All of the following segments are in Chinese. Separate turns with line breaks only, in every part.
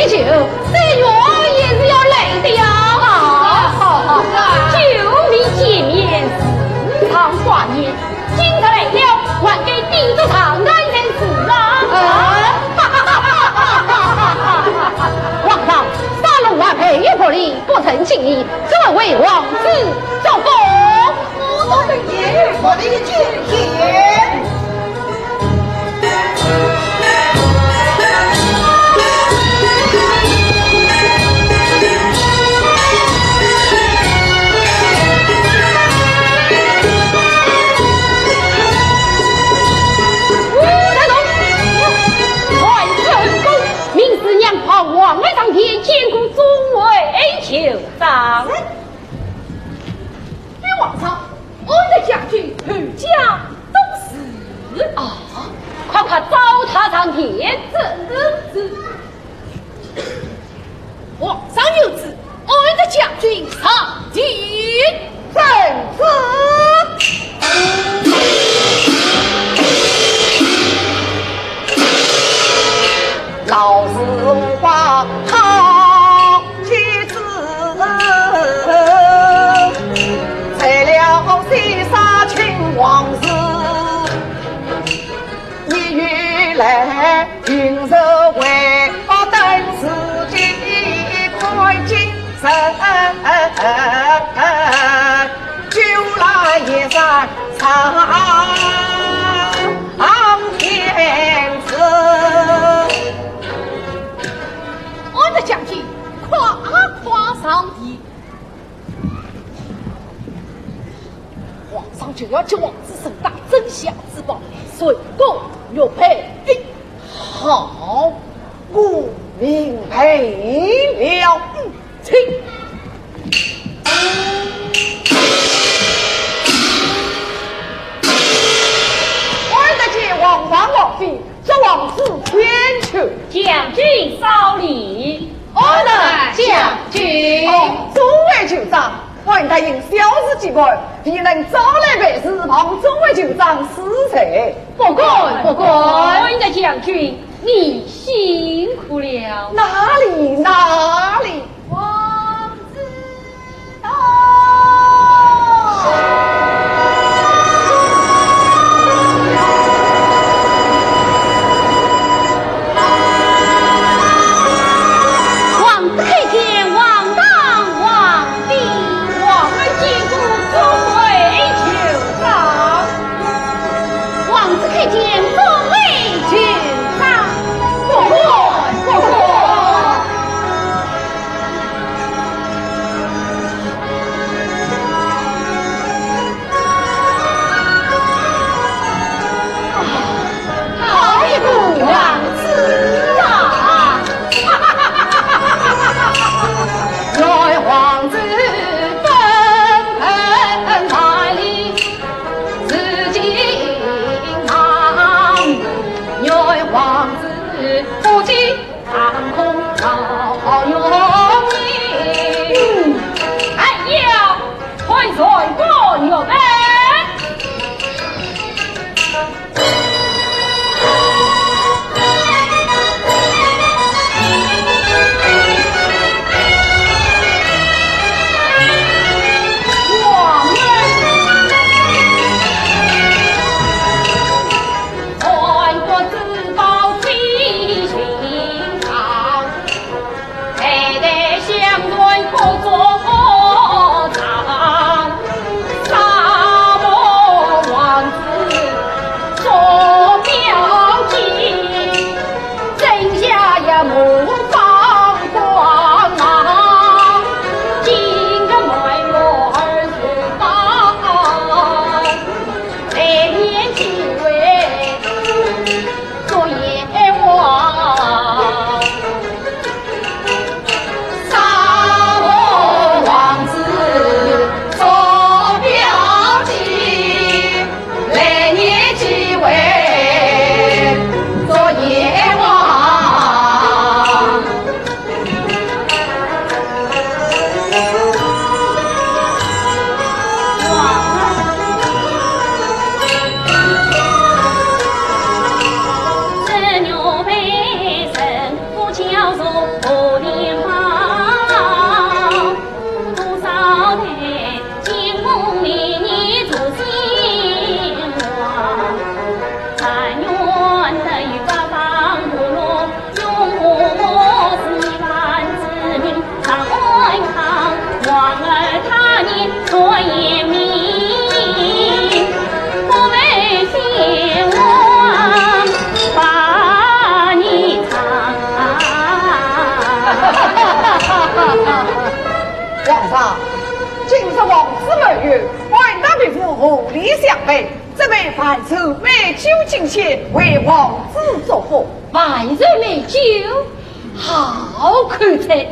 许久，这药也是要来的呀。好，救命见面时常挂念，今天来了，还给顶着长安人死啊！皇上，杀龙万配于不利，不成敬意，这为王子奏功。
我都是爷我的今天。
王位上天，兼顾众位酋长。
你皇上，我的将军何家都死
啊！快糟蹋上天，
是。皇上有旨，我的将军上殿圣旨。老子无法好妻子，才了西沙秦王子，一月来云柔为我等自己快精神，就来也在长天子。我的将军，夸上帝！皇上就要这王子身大真相之宝，水攻玉佩，好，我明配了。请。我的见皇上王妃，这王子千秋，
将军稍礼。
我的将军，众位酋长，还他因小事几辈，必能招来百事，望众位酋长施财。
不管，我的将军，你辛苦了。
哪里？王子到。
哎
皇上，今日王子满月，外大匹夫无力相陪，这枚凡手美酒进献，为王子作福。
万人美酒，好口才。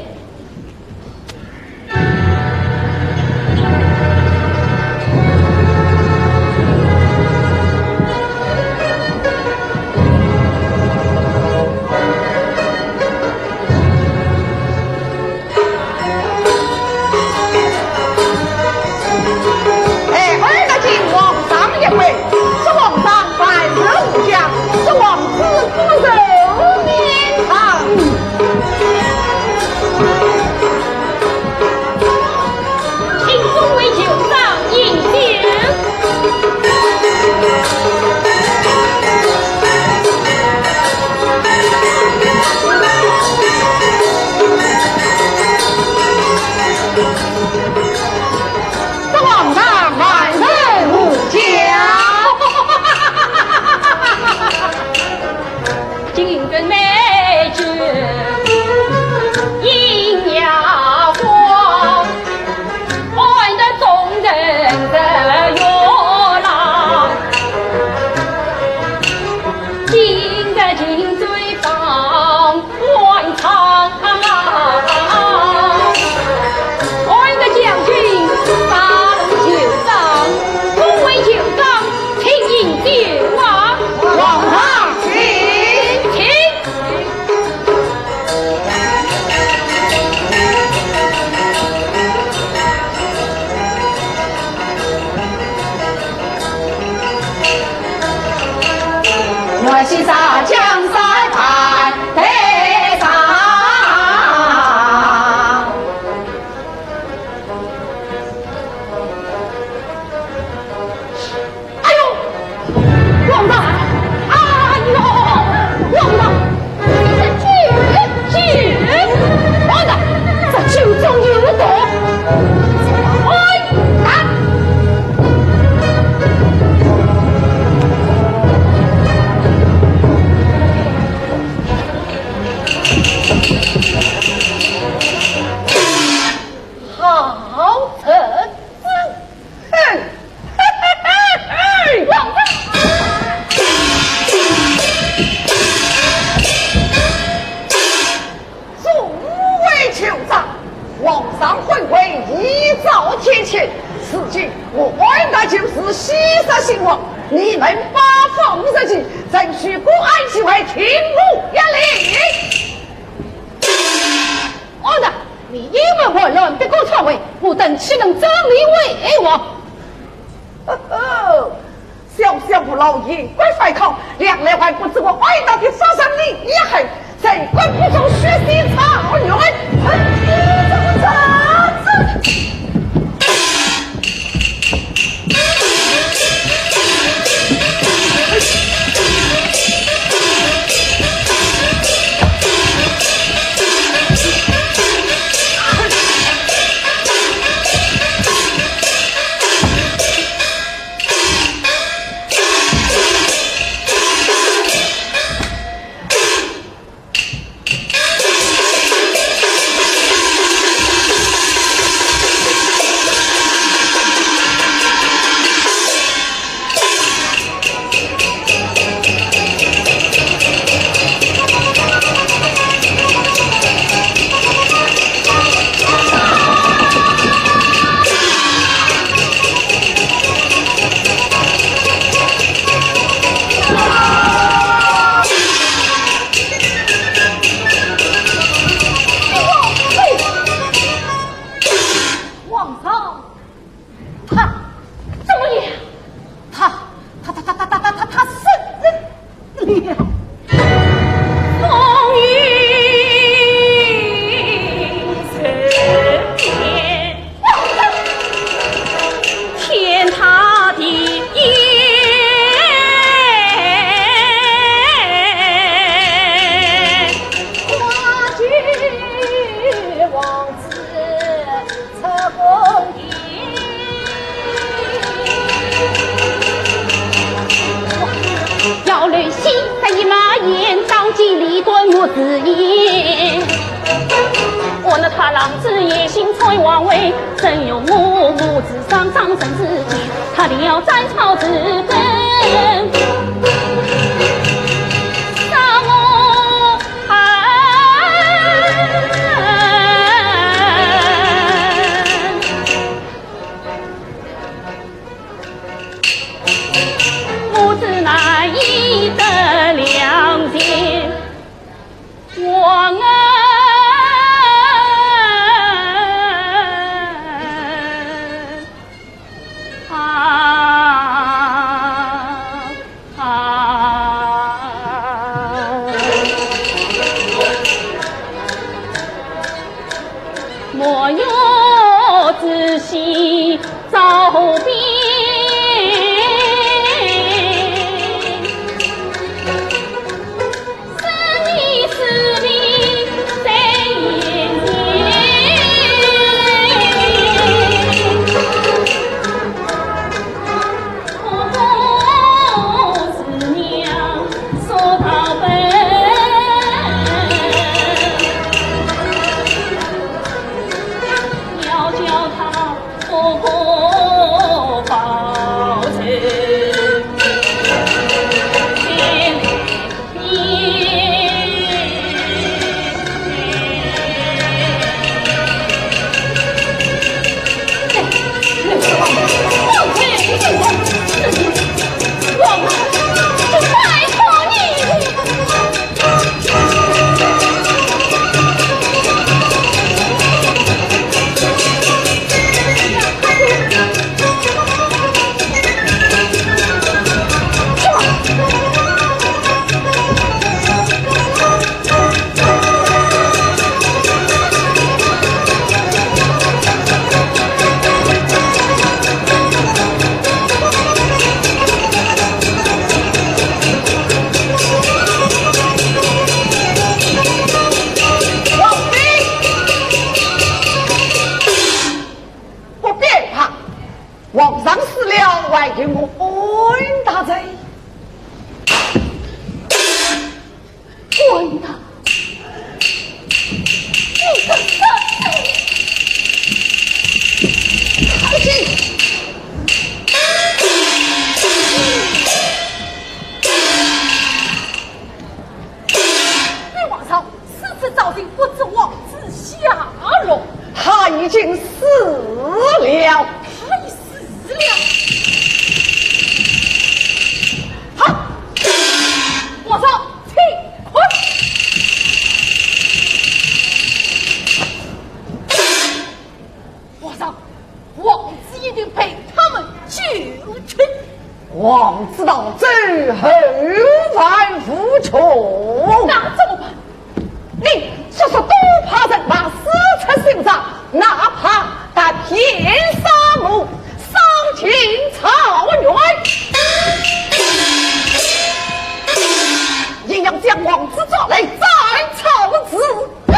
西沙江山排台上，哎呦，王大，哎呦，王大，这王大，这酒中有毒，哎，啊！好臣子，嘿，王大，诸位酋长，皇上回归一早天前，此计我那就是西沙兴亡，你们八方人情，争取国安机会，听我一令。王大，你因为混乱别过篡位，我等岂能争你为王？呵呵，小小不老爷，乖快靠，两来还不知我外大的杀伤力也很，谁管不中血洗草原？
他郎子野心催王位，真有母子上上身之计，他定要斩草之根。杀我母子难以得良结，王啊！莫有仔细招兵，生离死别在眼前，婆子娘说到本。
王知道最后反复穷，
那怎么办？
你就是多怕人把死出心上，哪怕他天杀戮，伤尽草原，也要将王子抓来斩草之根。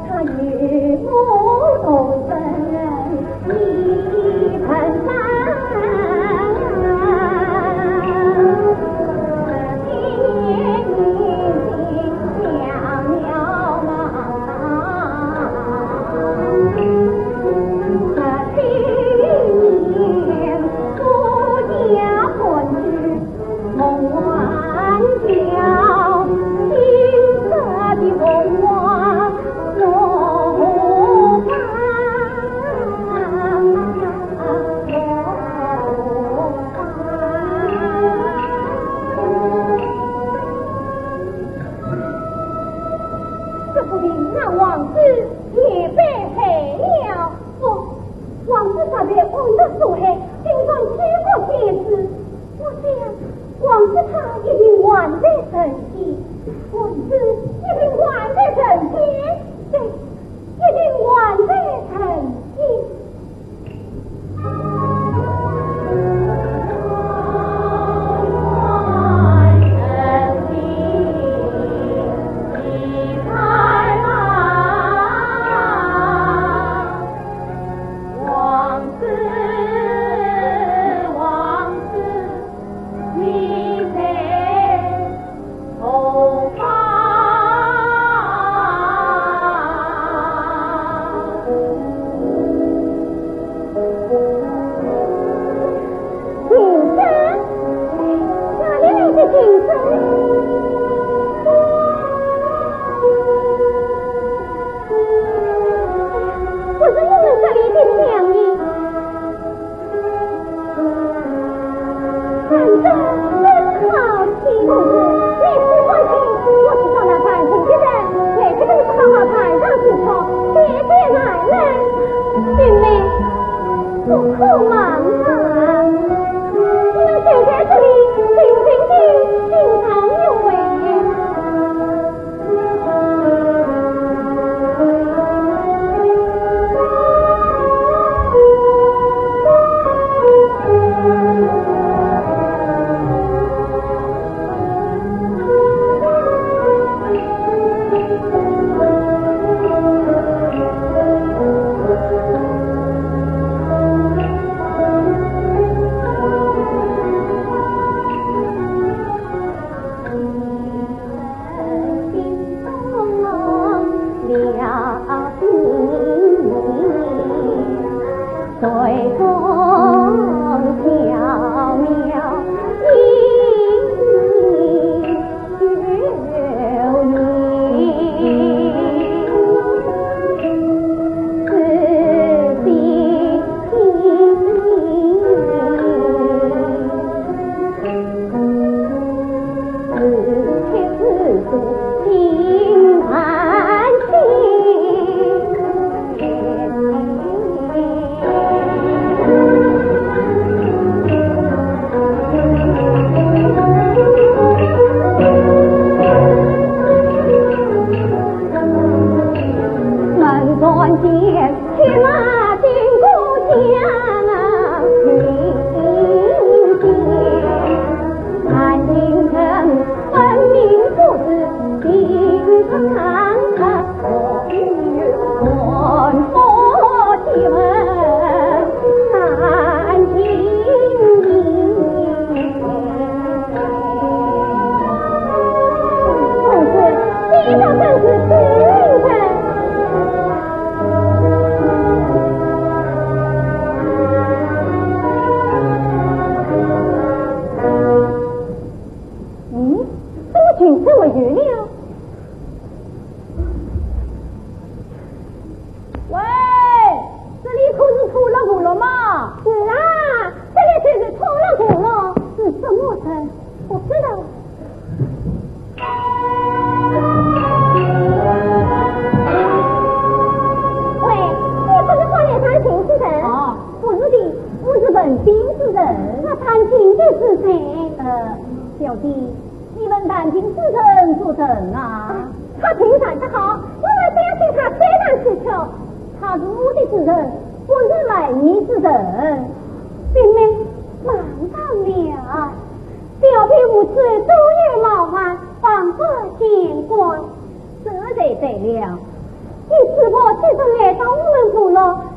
他与我同生。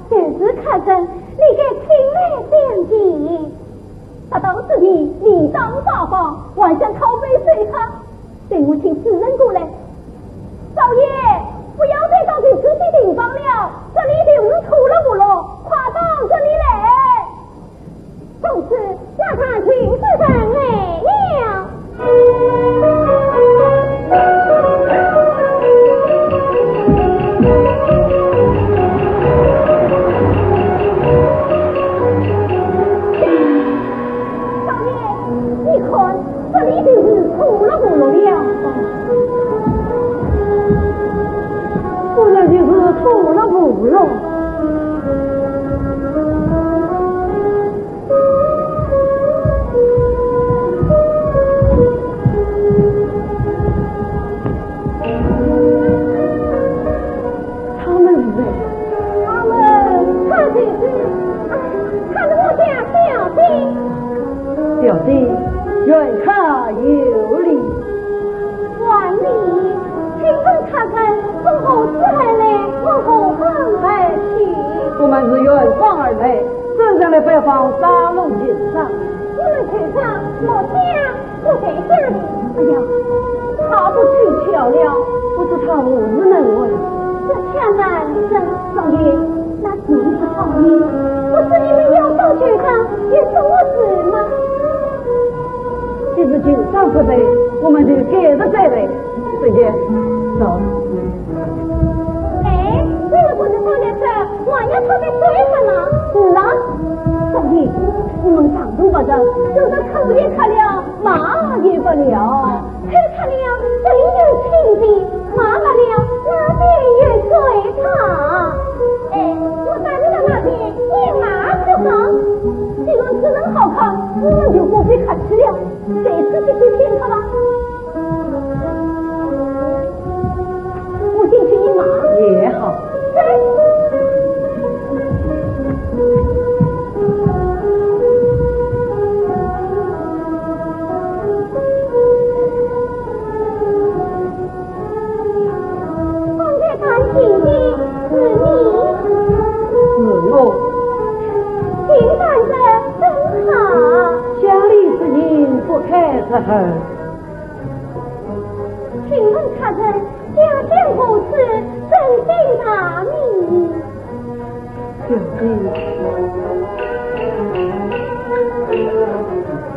就是看着你给青梅相见，他当时你理当大方，还想靠背水喝，对母亲指认过来。少爷，不要再当去仔细地方了，这里就是出了五路，快到这里来。从此让他群世上来了。少爷，你看，这里就是出了五路了。果然就是出了五路。
表弟远看有理，
万里清风看看，从何时而来，从何方而去？
我们是远方而来，正在来拜访沙龙先生。
你们去上莫家，我在家里。哎呀，他不去巧了，
不知他无能为。
这下难生，少爷，那是不是好意？不是你们要到去上，也是我事吗？
既是酒上不对，我们就改着再来。师姐，走。
哎，这个不是放在这，我要特别对什么？是了，少爷，我们长路不着，就是口也渴了，马也不了。口渴了，这里有清地；马不了，那边有水塘。哎，我带你到那边野马去上。既然只能好看，我们就不必客气了。这次就去见他吧。我进去一马
也好。
放在他心里是
我。
情感的真好。
家里之音不开之后，
请问他人家乡故事真定大名？
表弟，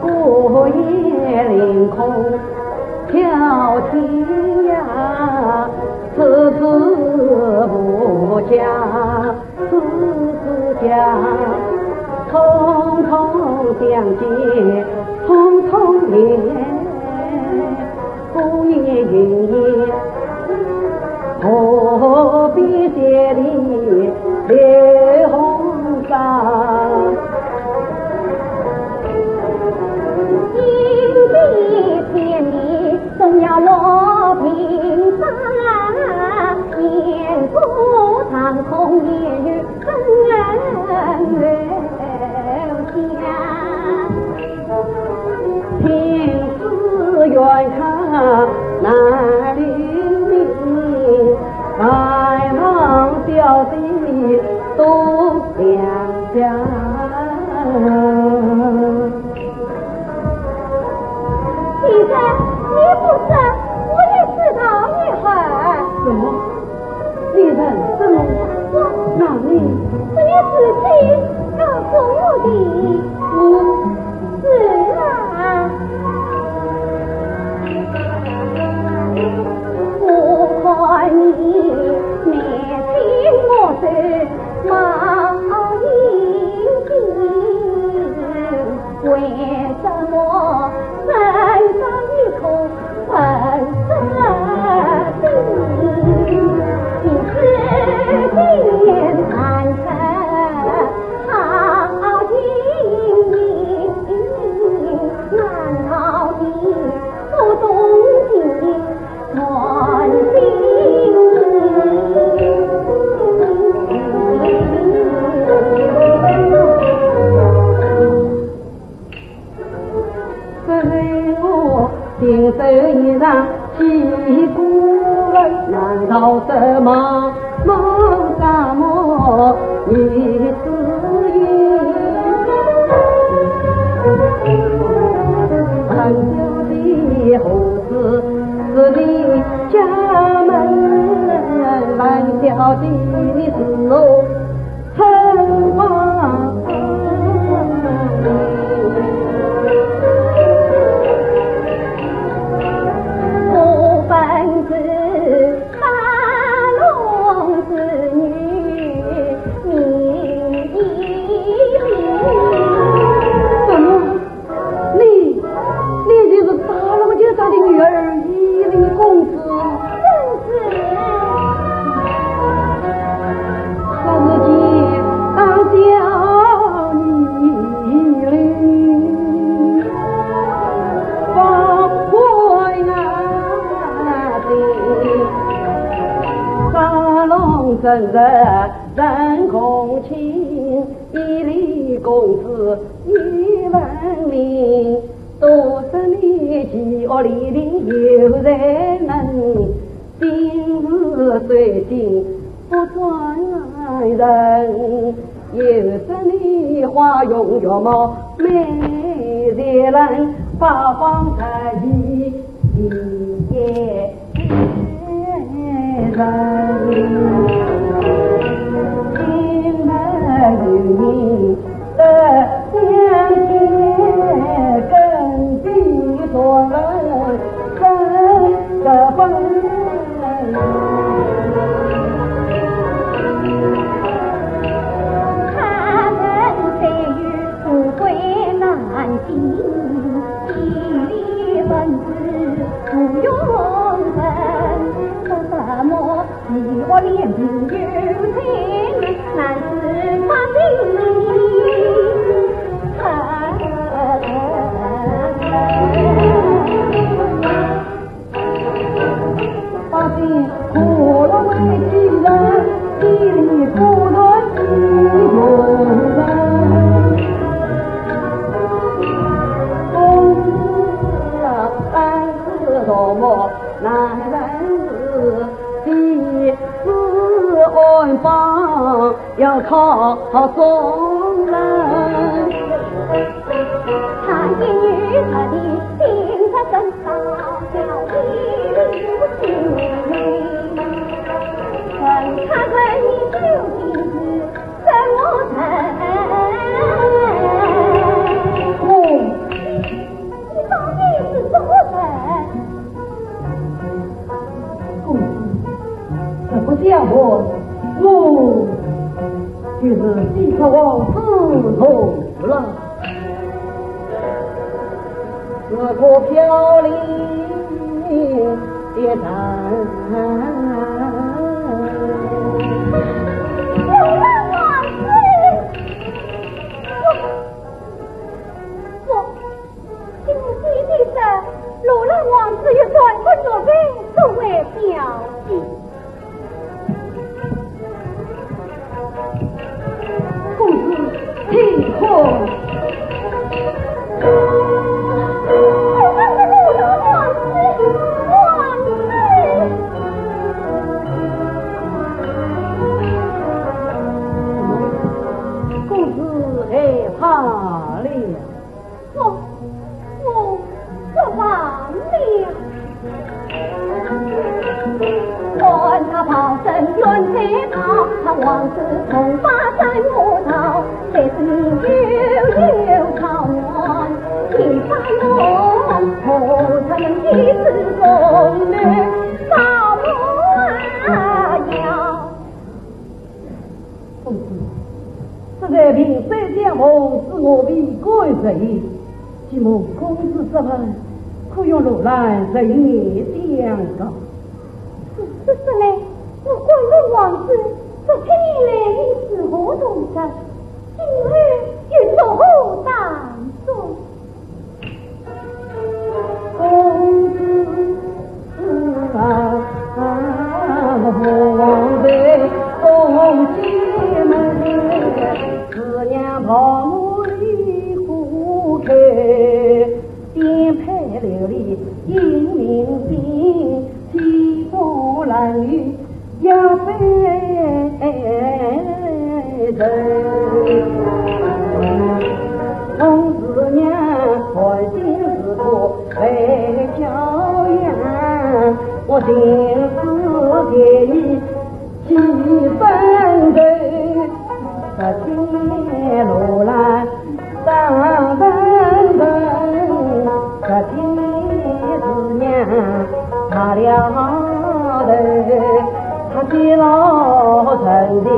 过夜凌空挑天涯，此次不家，此次家，匆匆相见，匆匆恋，孤夜云烟，何必千里流红纱？
天地天地总要落平沙，烟波长空也与恩留下。
情思远看难离离，百忙小弟都两家。
其实你不是，我也知道一会儿。
什么？你认识吗？哪里？
是你自己告诉我的。是啊。我看你年轻我是毛衣襟，为什么身上一口粉色地？你是天寒彻好经营，难道你不懂情传
定手一让起鼓来，难道什么梦啥梦？你
小弟你是我很放我本是大龙之女，名义怎么？你就是大龙家的女儿依林公子？
正是。
叫你哩，放回啊的沙龙真人人共情，一粒公子一万名，多少年前我里里有人能，今日虽尽不转人。有时你花容月貌美人，八方才艺也人，今来有你的相见，更比所人真的分。
一分子不用人，什么比我脸皮有情，难是他
把心苦了为情人，一里不论有人。多么难人事，第四安放要靠众人。
他一女他的心在身上，叫一不行。问他问你究竟是什么人？你到底是什么人？
这不像我就是西河王子头了。这个飘零的山，
有人王子，我今天的事，罗兰王子也转不作为作为表记。
公子听话。
王子从发山木头，这是悠草原，一发龙，后才能一次风女扫模样。
公子，这个平水将谋是我为贵人，既蒙公子之恩，可用如来人也相告。
只是呢，我贵人王子。昨天以来你是何动身？今日又作何打算？
公子啊，王在东西门，四娘跑母里虎口，颠沛流离因民心，西风蓝雨要飞人，公子娘开心之徒为骄阳，我今次给你的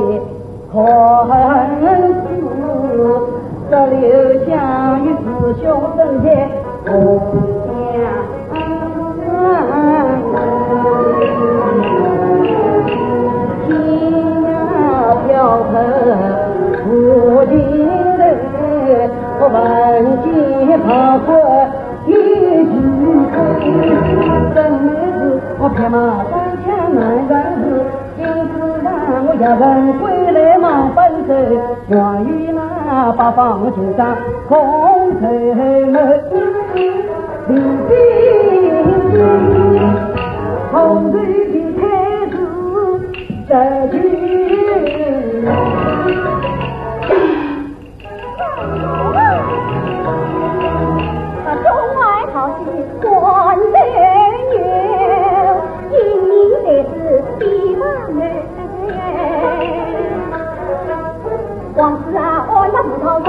可恨事，这留下与师兄生前共相天涯飘泊无尽的，我闻见跑过一句声，真是我拍马三枪难干事，因此让我也问回来忙奔走，关于那八方九丈空城门，李兵红队的开始这句。
中外好戏关人缘，英英烈士比马门。往事啊，我那不逃生，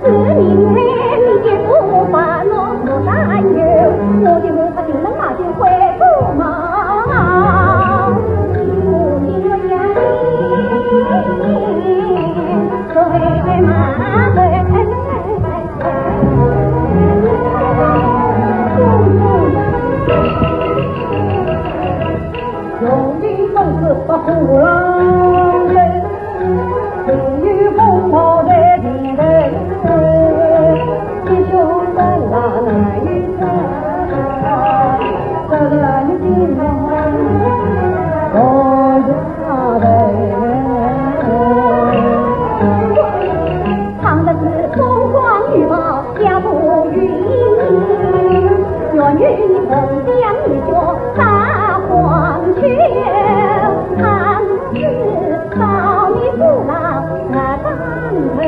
是明天你的不把我不担忧，我的母怕定能马进回不忙，母亲我呀，回马门。
用力风是把虎狼人，风雨风暴在敌人，一袖三拉难一穿，这人的梦我家人。
唱的是风光羽毛家不语，愿与你同将一角大黄雀，唱是少女不老单腿。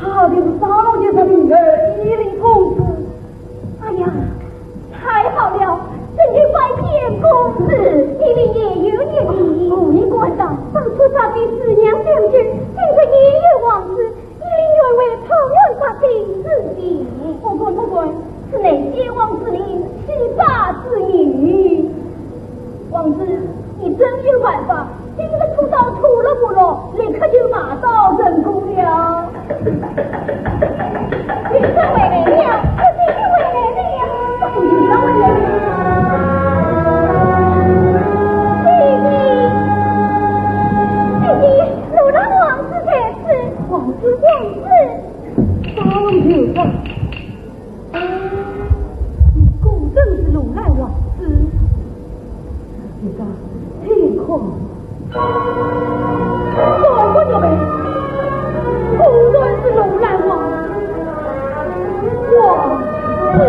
他的少爷的女儿一领公子。
哎呀，太好了！真的拜见公子，一定也有年纪，五年过上，当初他比师娘相见，现在也有往事，一定认为同样他的自己。不管，是哪些王子林欺诈之女？王子，你真有办法，今日出道出了不落，立刻就马到成功了。你是为了了，我是为了了，不知道为了弟弟，鲁兰王子才是王子，当然你果真是鲁兰王子。
你看，天空，
说过你们，无论是鲁兰王子，王子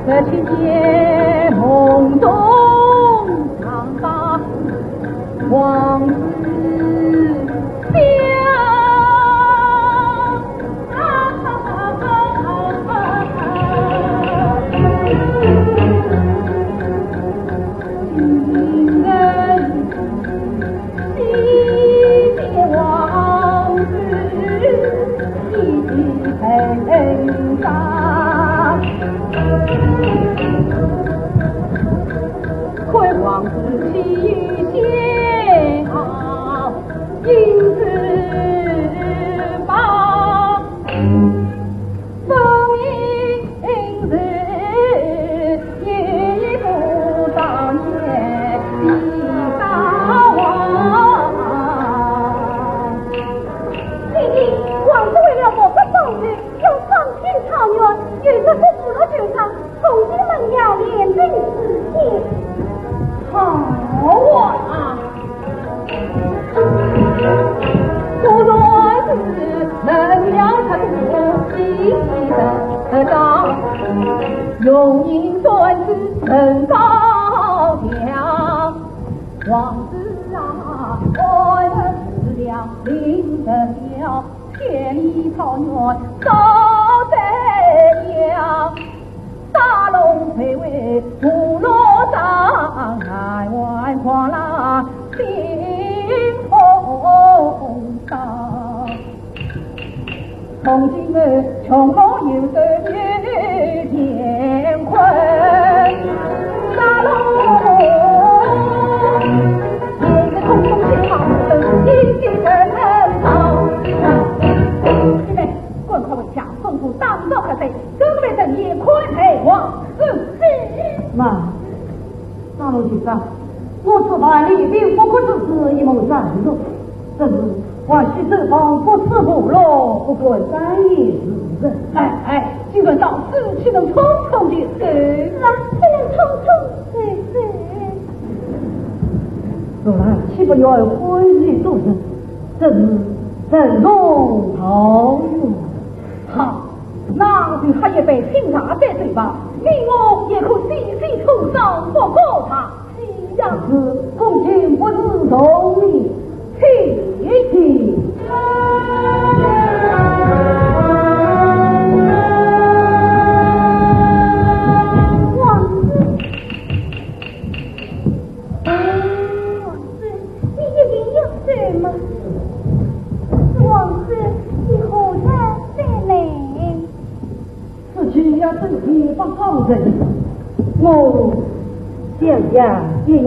这期间梦中长大，王子变。今日王子为了我不守约，又放弃草原，于是不服了军场，从今门要连军死也。好啊！不若是能了他多积的道，用银盾子升高调。王子啊，我的死了，领着了，千里草原走得了。大龙飞尾，鼓锣响，海外狂浪心风骚。从今日穷梦有得女乾坤，大龙也是空中天好生，一定很好。因为棍快为家，送出当道可得，各位等也快陪王子是。
妈，大龙先生，我出发礼兵不过只是一谋三路，正是我西这方不辞不落，不过三也是人。
哎，既然到此，岂能匆匆的走？
岂能匆匆的走？
若然岂不要婚日度日，正是正中桃源。
好，那就他也被平查在嘴巴，你我也可细细出手不过他。
这样子，公卿不是同意，提。
王子，王子，你这里有什么？王子，你何在这里？
事情要正题不好人，我想想建议。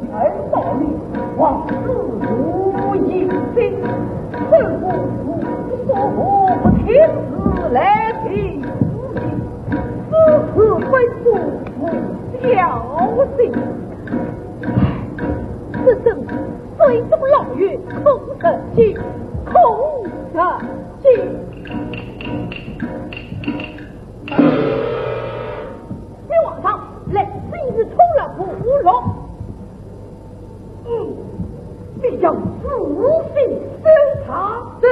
才道理，往事如银星，恨不说不听时来听此次非父母孝心。此生水中老月空城计，空城计。别往上，来今日冲了不容。必将仔细搜查。是。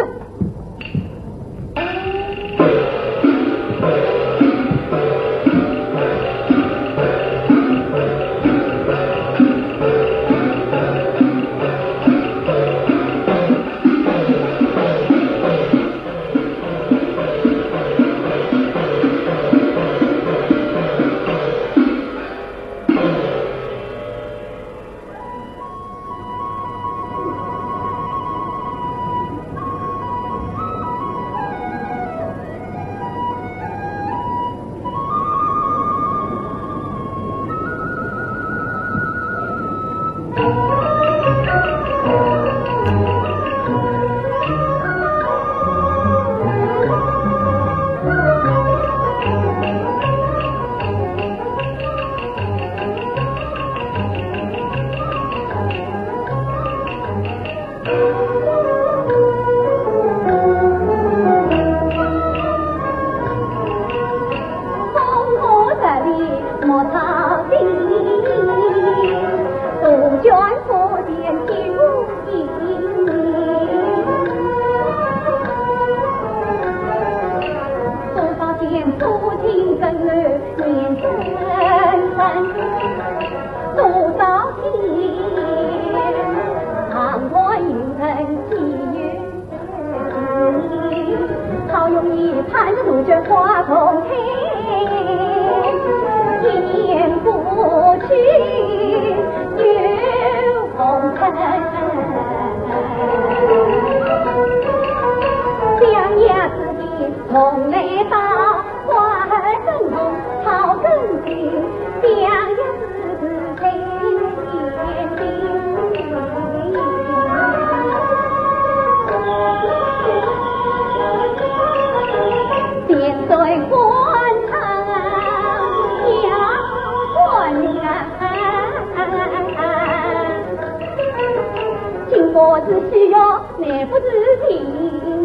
我只需要内部之情，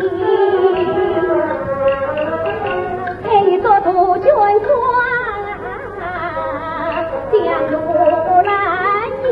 陪你做杜鹃花，将路来迎。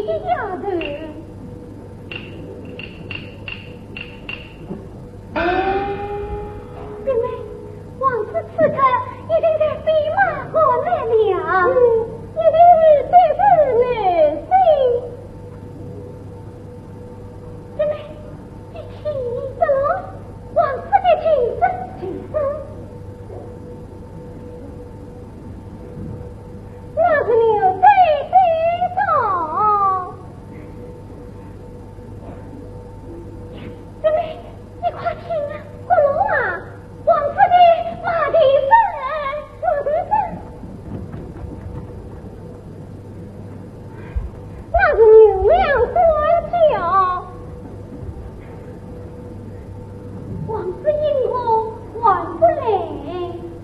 的丫头。妹妹，王子此刻一定在飞马过来了，一定是对付男性。妹妹，你听着喽，王子的琴声，那是牛背的走。妹妹，你快听啊，过路啊，王子的马蹄声，那是牛羊欢叫。王子因何还不来？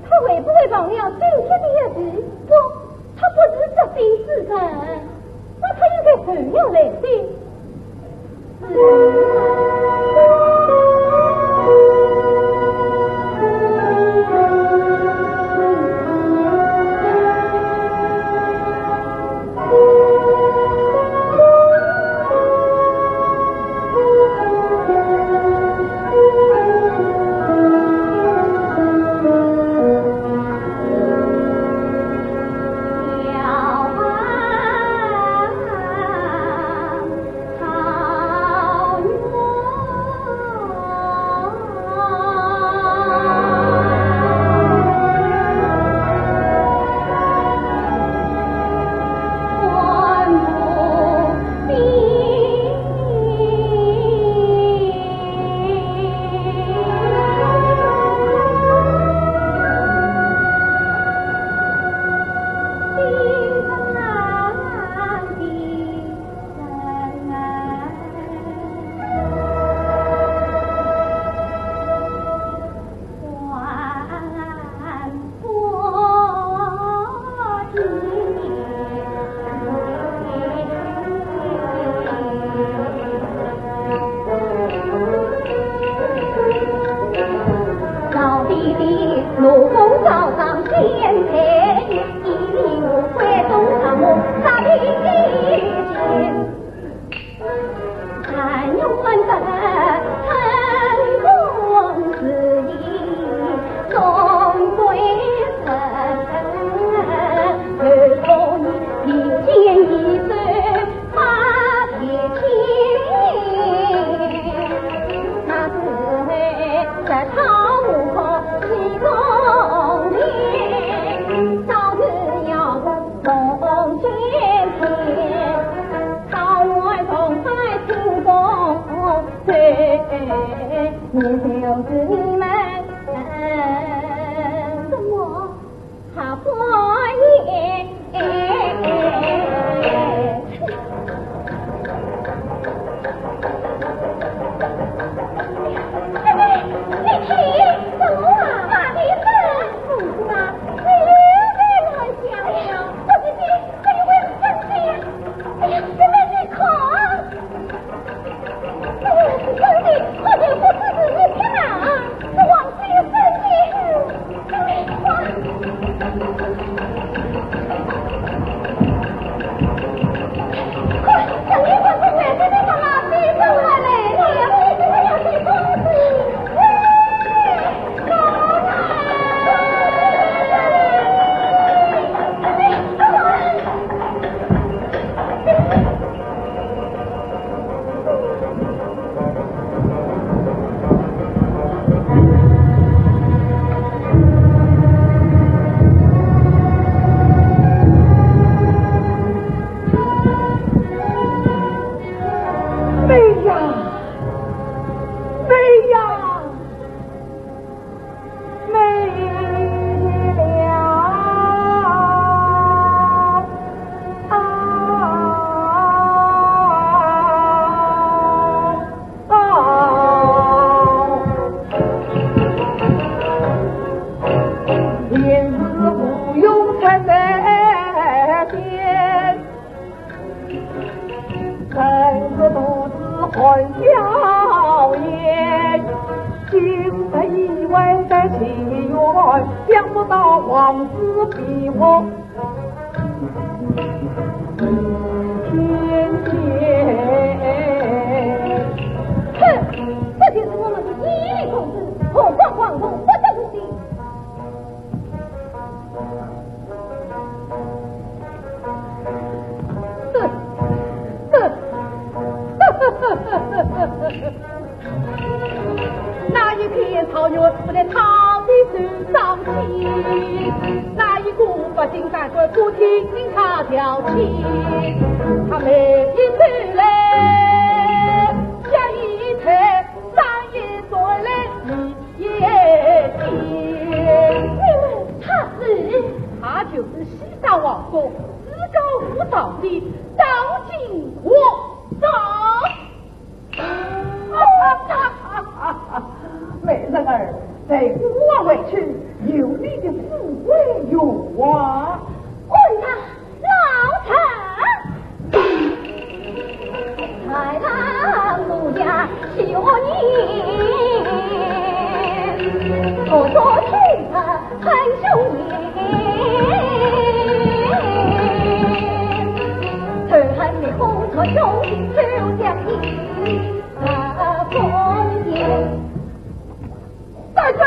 他会不会忘了今天的日子？不，他不是这病之人，那他应该怎样来的？
王子比我天天
那一片草原不在草地上上起，那一股百姓赶着不听他调戏，他们一出来，下一车三爷做了一夜天。他就是西夏王国至高无上的张景国长。
美人儿，在国王委屈，有你的富贵有啊！
回答老臣，太郎奴家喜欢你，我说听他很凶言，曾恨你红错兄弟就将你封建。
大人，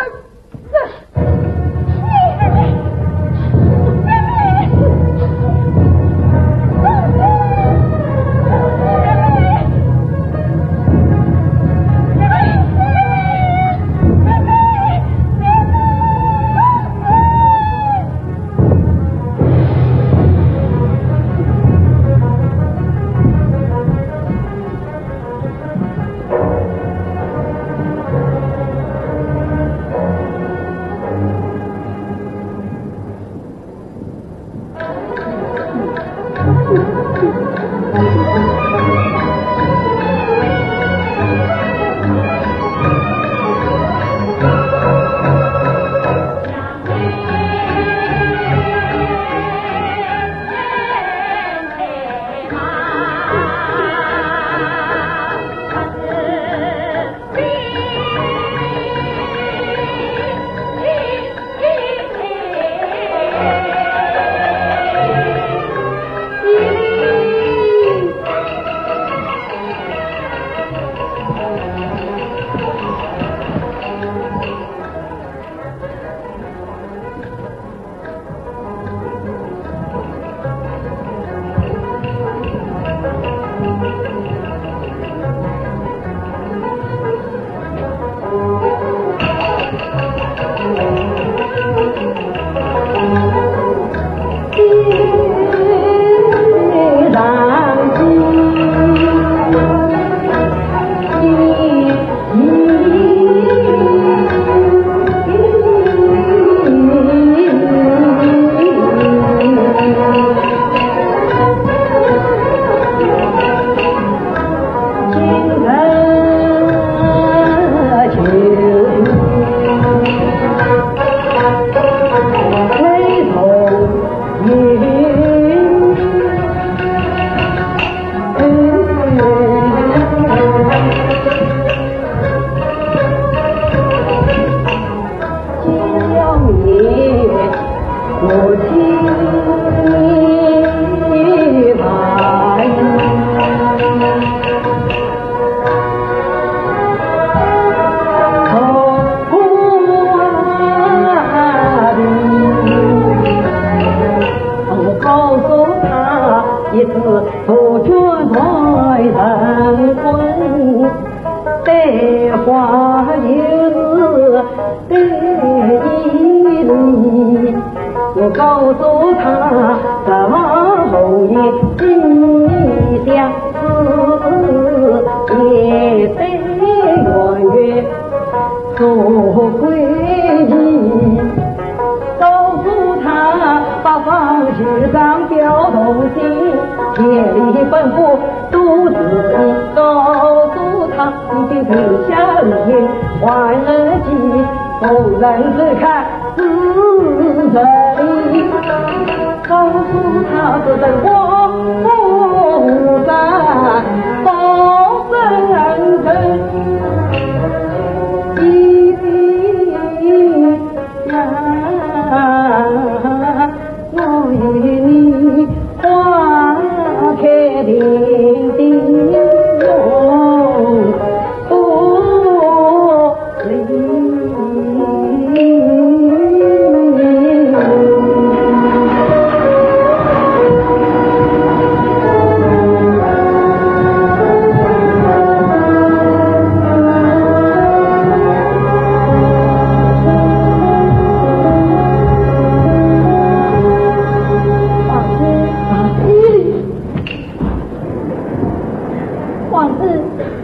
王子，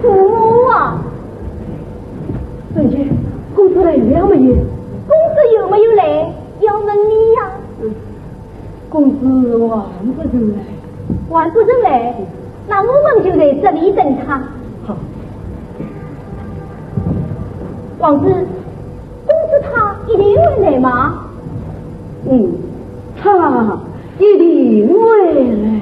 父母啊！
孙姐，公子来了没有？
公子有没有来？要问你呀。
公子王夫人来。
王夫人来，那我们就在这里等他。
好。
王子，公子他一定会来吗？
他一定会来。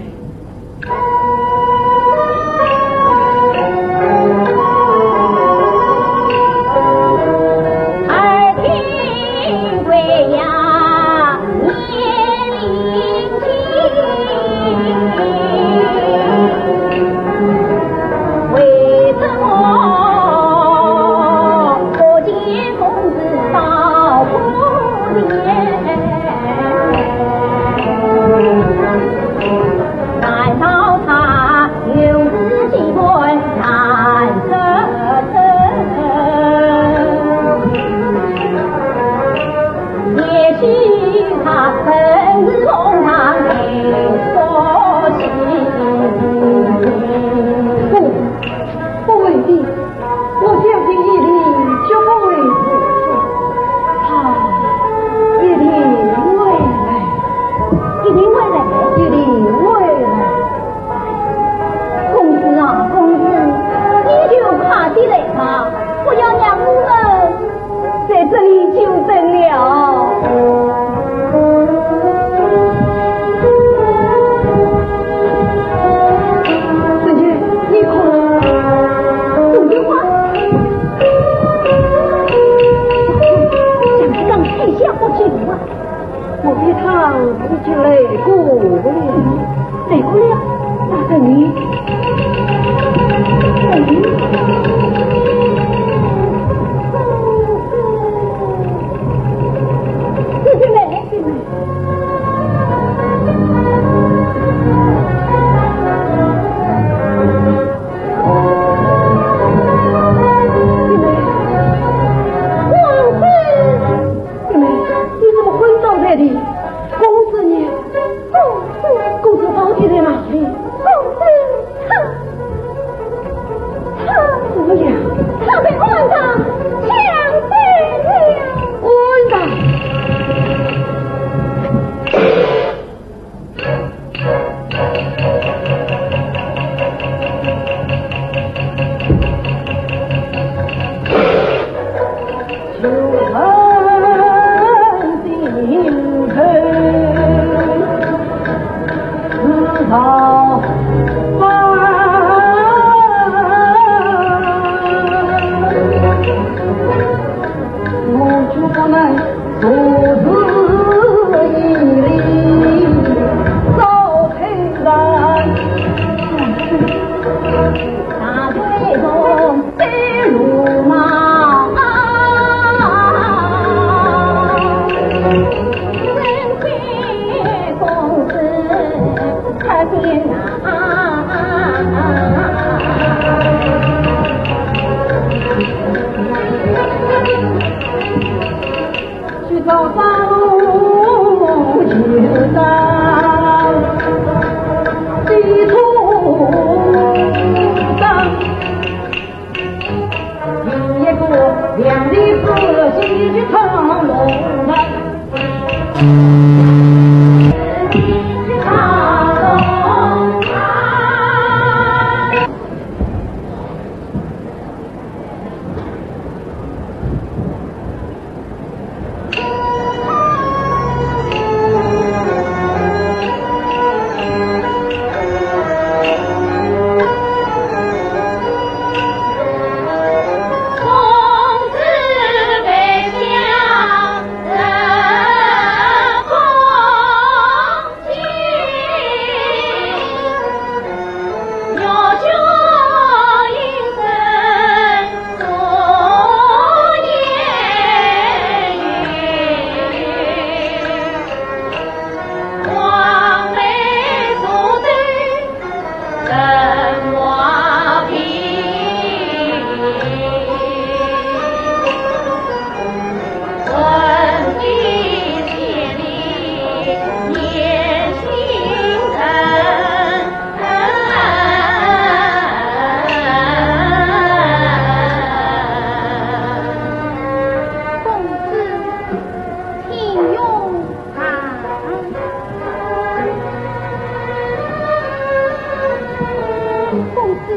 子，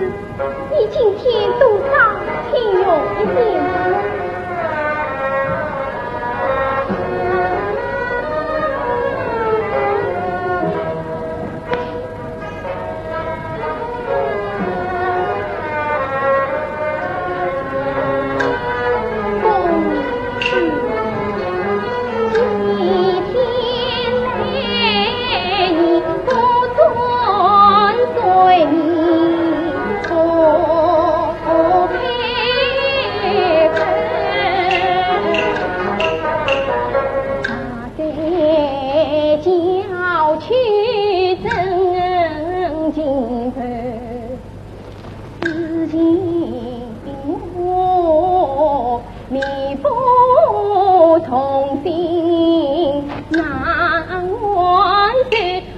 你今天多少听用一点。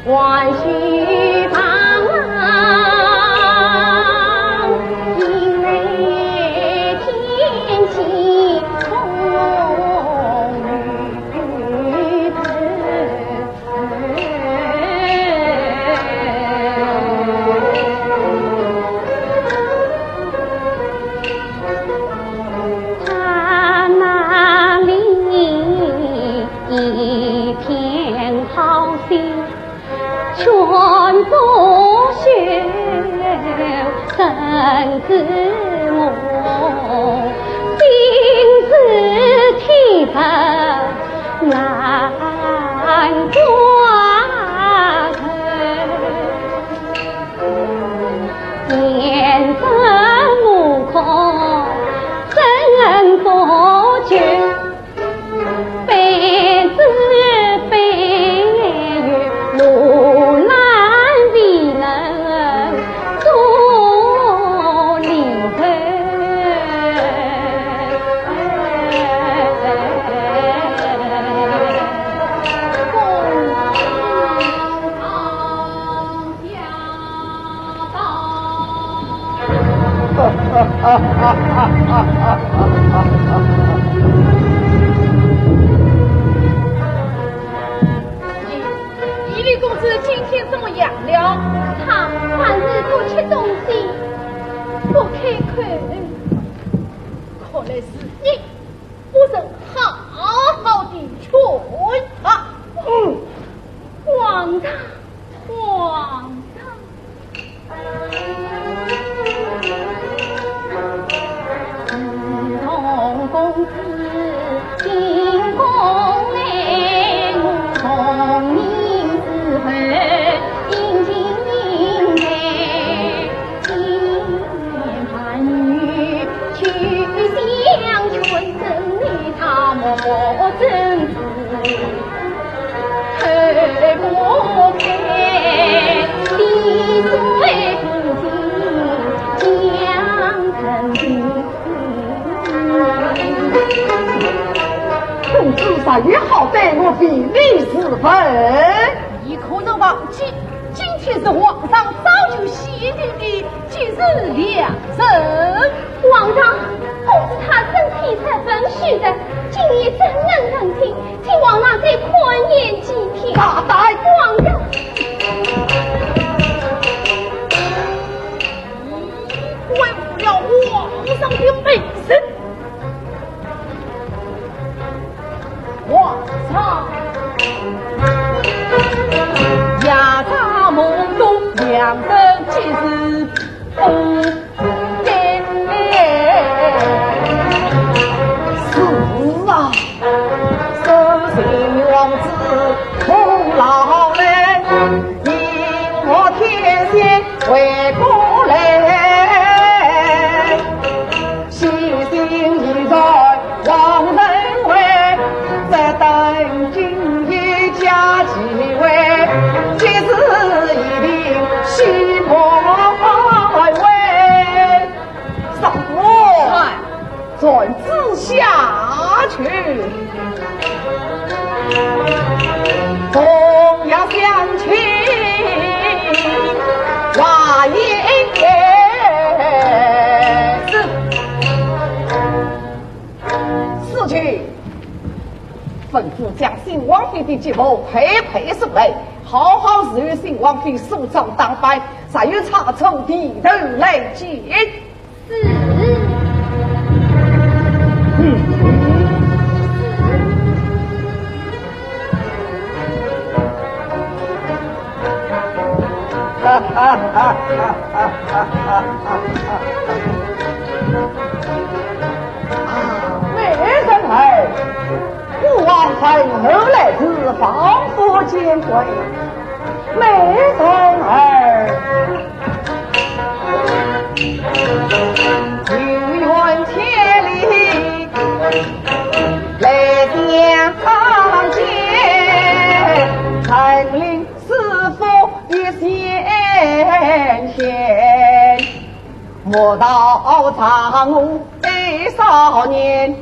万须旁，因为天气风雨他那里一片好心。全不朽，生子我，今日天分难挂头，见生无可真不绝。
一位公子今天怎么样了？
他半日不吃东西，不开口，
看来是你不曾好好的劝他。
皇上，皇上。自从公子进宫来，我从你之后殷勤应来，今盼女去相劝，真你他莫真是太不配，滴水不进江城平。
公子3月好歹我比你4分，
你可能忘记，今天是皇上早就限定的吉日良辰。
皇上，公子他身体才分虚的，今夜怎能成亲？请皇上再宽延几天。
大胆！
皇上，
违不了皇上的美声。皇上，夜长梦多，良辰吉日不见。
是啊，守信王子苦劳累，因我天仙回过来，细心一在王人为，再等今夜加几位，今日一定喜快慰。上我转子下去，总要相亲，话也是事情。吩咐将新王妃的节目配送来，好好日与新王妃梳妆打扮，
再有查从地头来见。
是。
哈哈哈哈哈哈！美人儿，父王从后来自防府见贵，美人儿，有缘千里来相见，陈令师傅一先前，莫道长我的少年，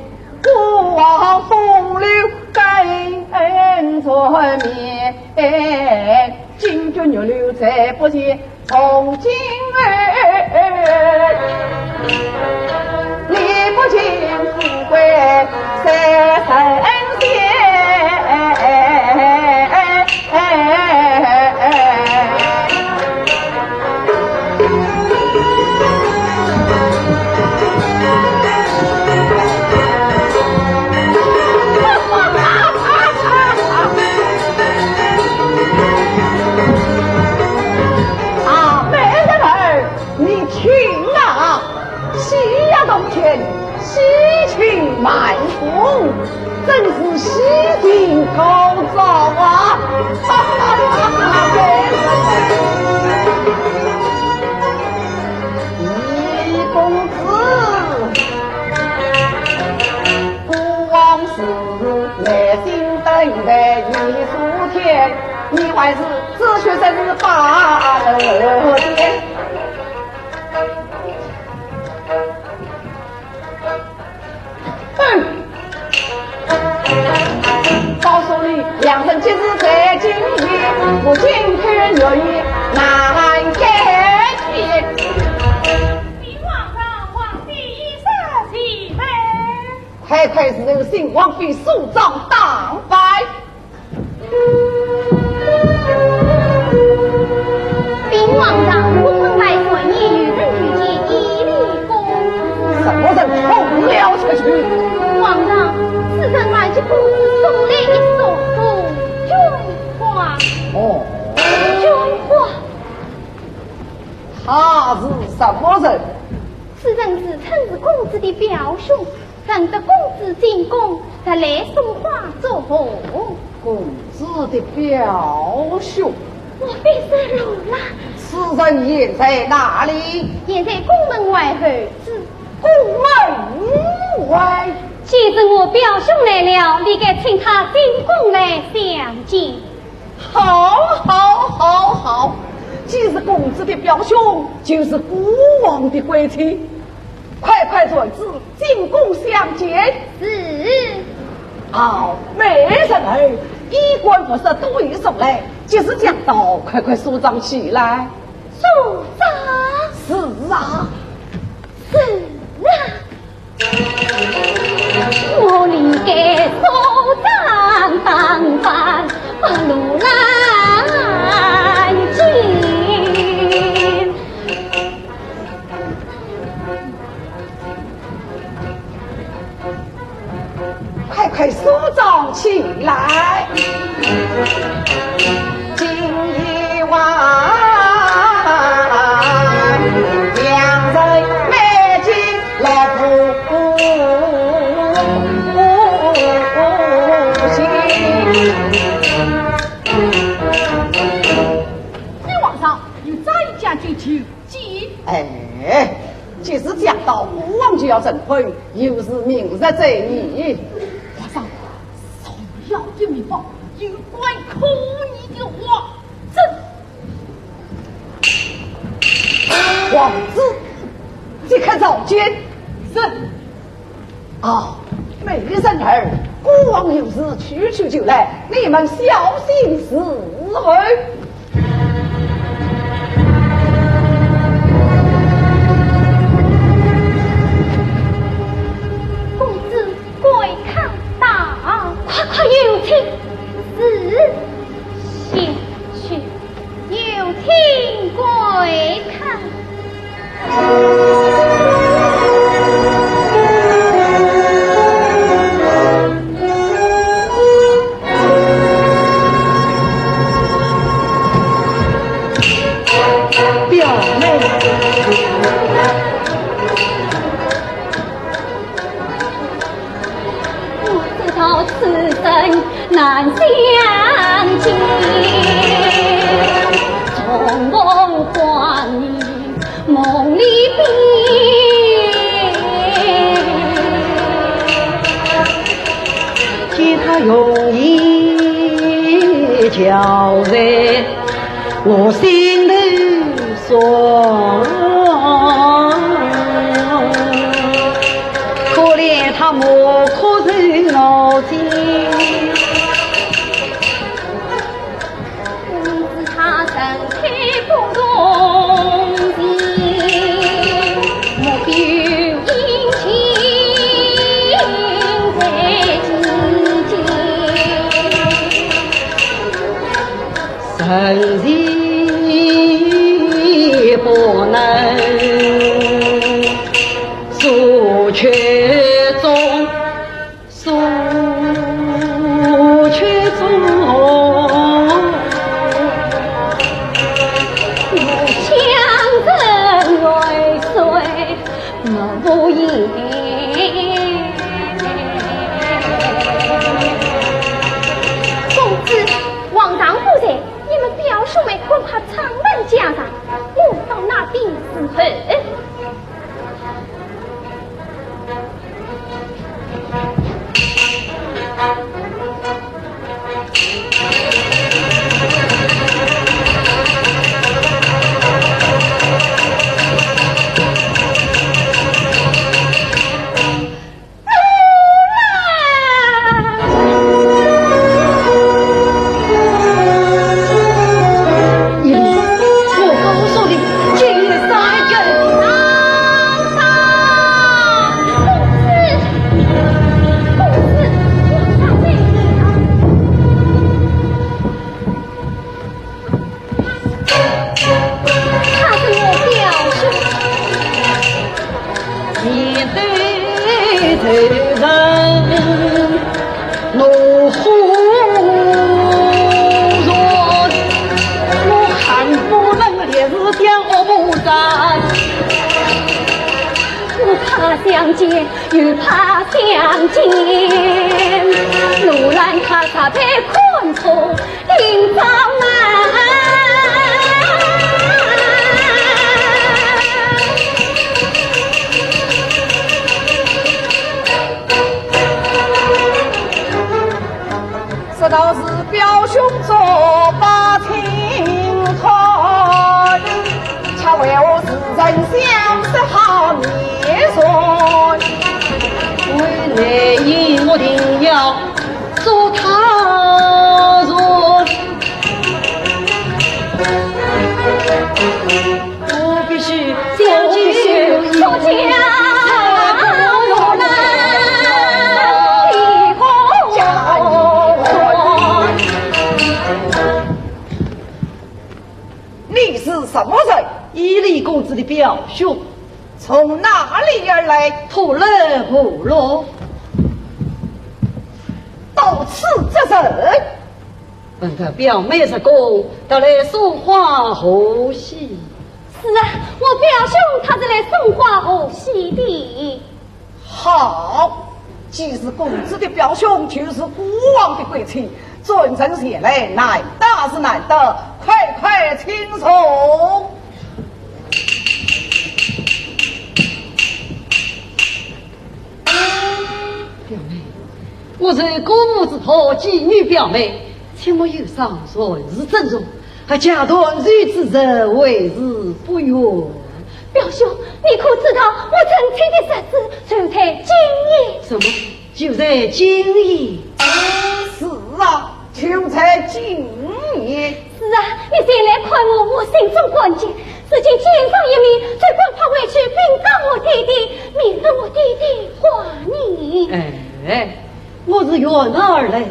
孤王风流跟存面，金军又留在不见，从今儿你不见富贵三神仙。西情满腹，真是西境高照啊！李公子，孤王是耐心等待你数天，你还是自学生日罢了天。告诉你，两人今日在今夜，我今天有意难改变。
请皇上皇帝圣启呗。
快是那个新王妃肃葬当拜。
禀皇上，我本来说你与人去见一立公子。
什么人冲了出去？
皇上，此人来去公子送来一束军花。
哦，
军花。
他是什么人？
此人是称是公子的表兄，让得公子进宫，他来送花作贺。
公子的表兄，
我非是如啦。
此人现在哪里？
现在宫门外候子。
宫门外。
既是我表兄来了，你该请他进宫来相见。
好，既是公子的表兄，就是孤王的归妻，快准子进宫相见。
是。
好，美人儿，衣冠不是都已送来，即是讲到，快梳妆起来。
梳妆。
是啊。
我理该梳妆打扮，不如来见。
快梳妆起来。今夜晚两人美景来赴
皇上有再加追求，即
即使讲到孤王就要证婚，又是明日在你。
皇上，首要的密报有关可疑的话，
王子即刻召见。
是。
美人儿，孤王有事去就来，你们小心伺候。
公子贵看大，快有请。是，先去有请贵。此生难相见，重逢还你梦里边，
见他容易交在我心头酸，可怜他莫可受脑筋。
他身体不动心，莫表殷勤在心间，
神意不能诉却中，诉却中。
无言。公子，皇上不在，你们表兄妹恐怕长难加上，我到那边伺候。相见又怕相见，路兰他才被困错听遭难。
这倒是表兄做把情团，恰为我是人相识好面算。
为内因我定要做他人，我必须相信
出家。
你是什么人？
伊犁公子的表兄。
从哪里而来？
土勒部落。
到此这人，
本的表妹是公，到来送花贺喜。
是啊，我表兄他是来送花贺喜的。
好，既是公子的表兄，就是国王的贵戚，尊称前来，难大是难得，快快请从。
表妹，我是姑母之后妓女表妹，且莫有上顺是正容，还假断如之人为之不悦。
表兄，你可知道我曾妻的日子就在今夜？
什么？就在今夜？
是啊，就在今夜。
是啊，你先来看我心中关键。自己见上一面，再赶快回去禀告我弟弟，免得我弟弟话你。
哎，我是远而来，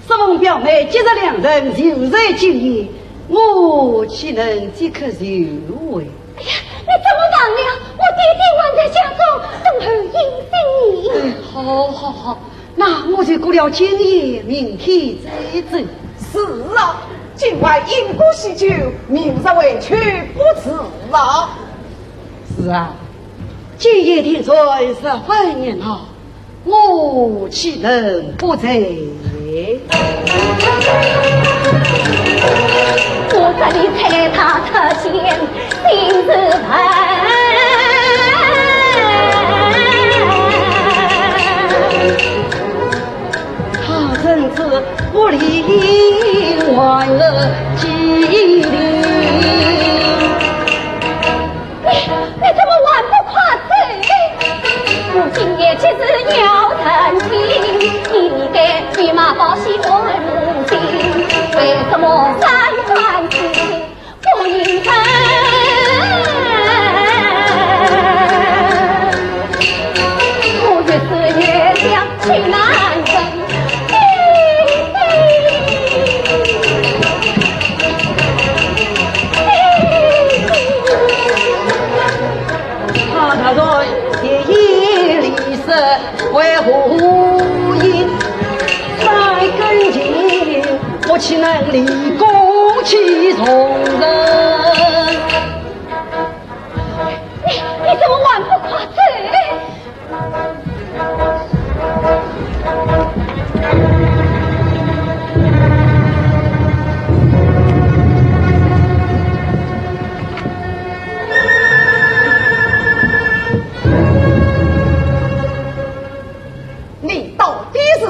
十问表妹，接着两人就在今夜，我岂能即刻就位？
哎呀，你怎么忘了？我弟弟还在家中等候迎接你。
好，那我就过了今夜，明天再走。
是啊，今晚饮过喜酒，明日回去不迟了。是啊，今夜天岁18年了，我岂能不在？
我这里猜他特见心字盆。
甚至不理忘了纪律。
你怎么玩不夸嘴？我今夜岂是要成亲，你给御马报喜问母亲，为什么三番四不应承？我越是越想去难分。
他说夜夜里是为呼应，三更尽我岂能立功去从人？
你怎么玩不夸嘴？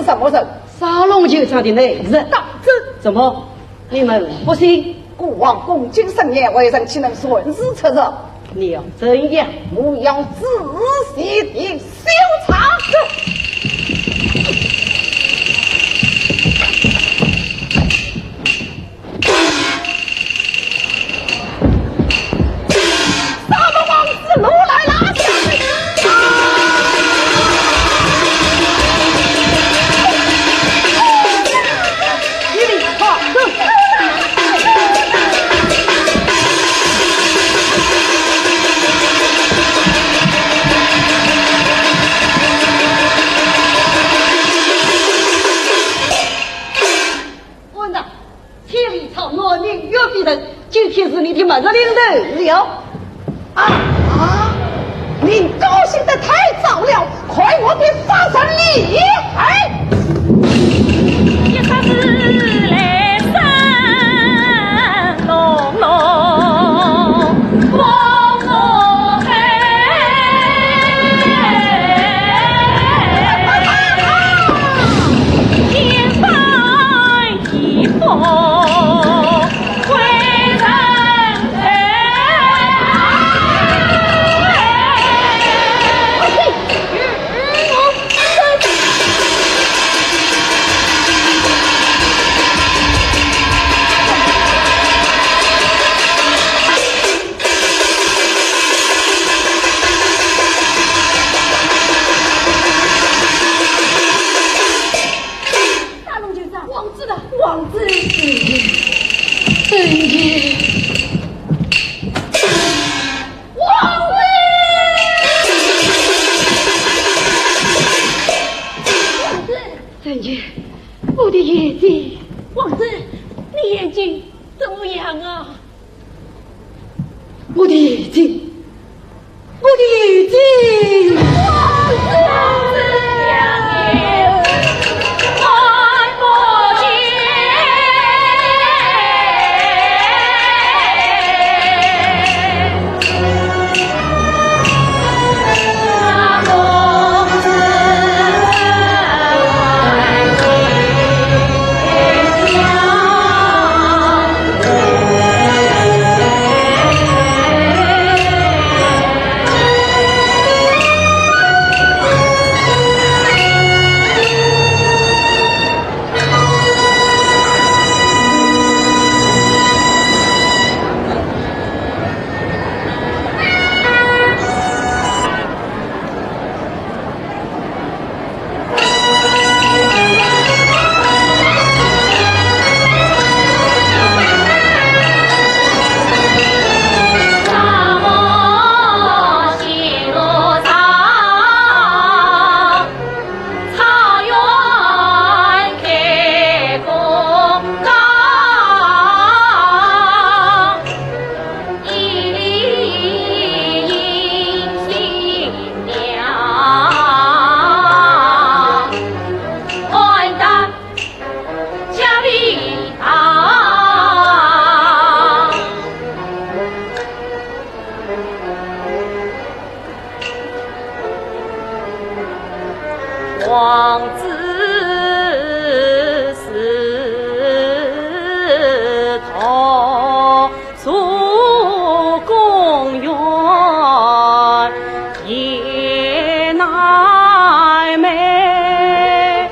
什么人？沙龙酒厂的内人。当真？怎么？你们不信？
古王恭敬盛宴，为人岂能顺势出入？
你要怎样？
我要仔细的搜查。沙龙王子，路来拉下！
今天是你的门上领头了
啊！你高兴得太早了，快我给发生厉害！
一发是来山隆隆，风风黑，天翻地覆。王子是同宿公园，也乃美，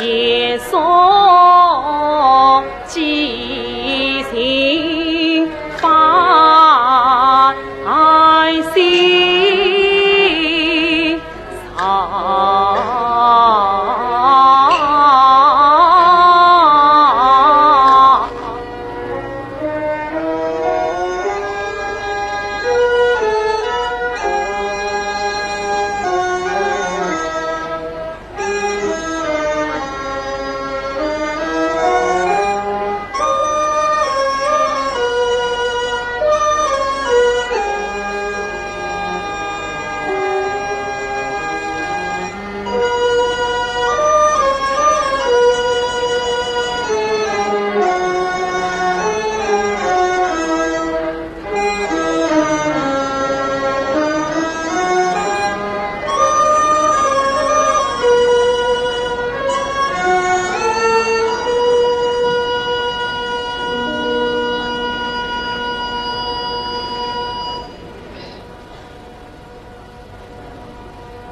也送寄心繁星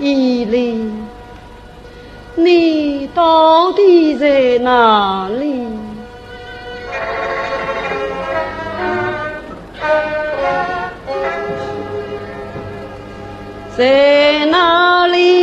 依琳，你到底在哪里？在哪里？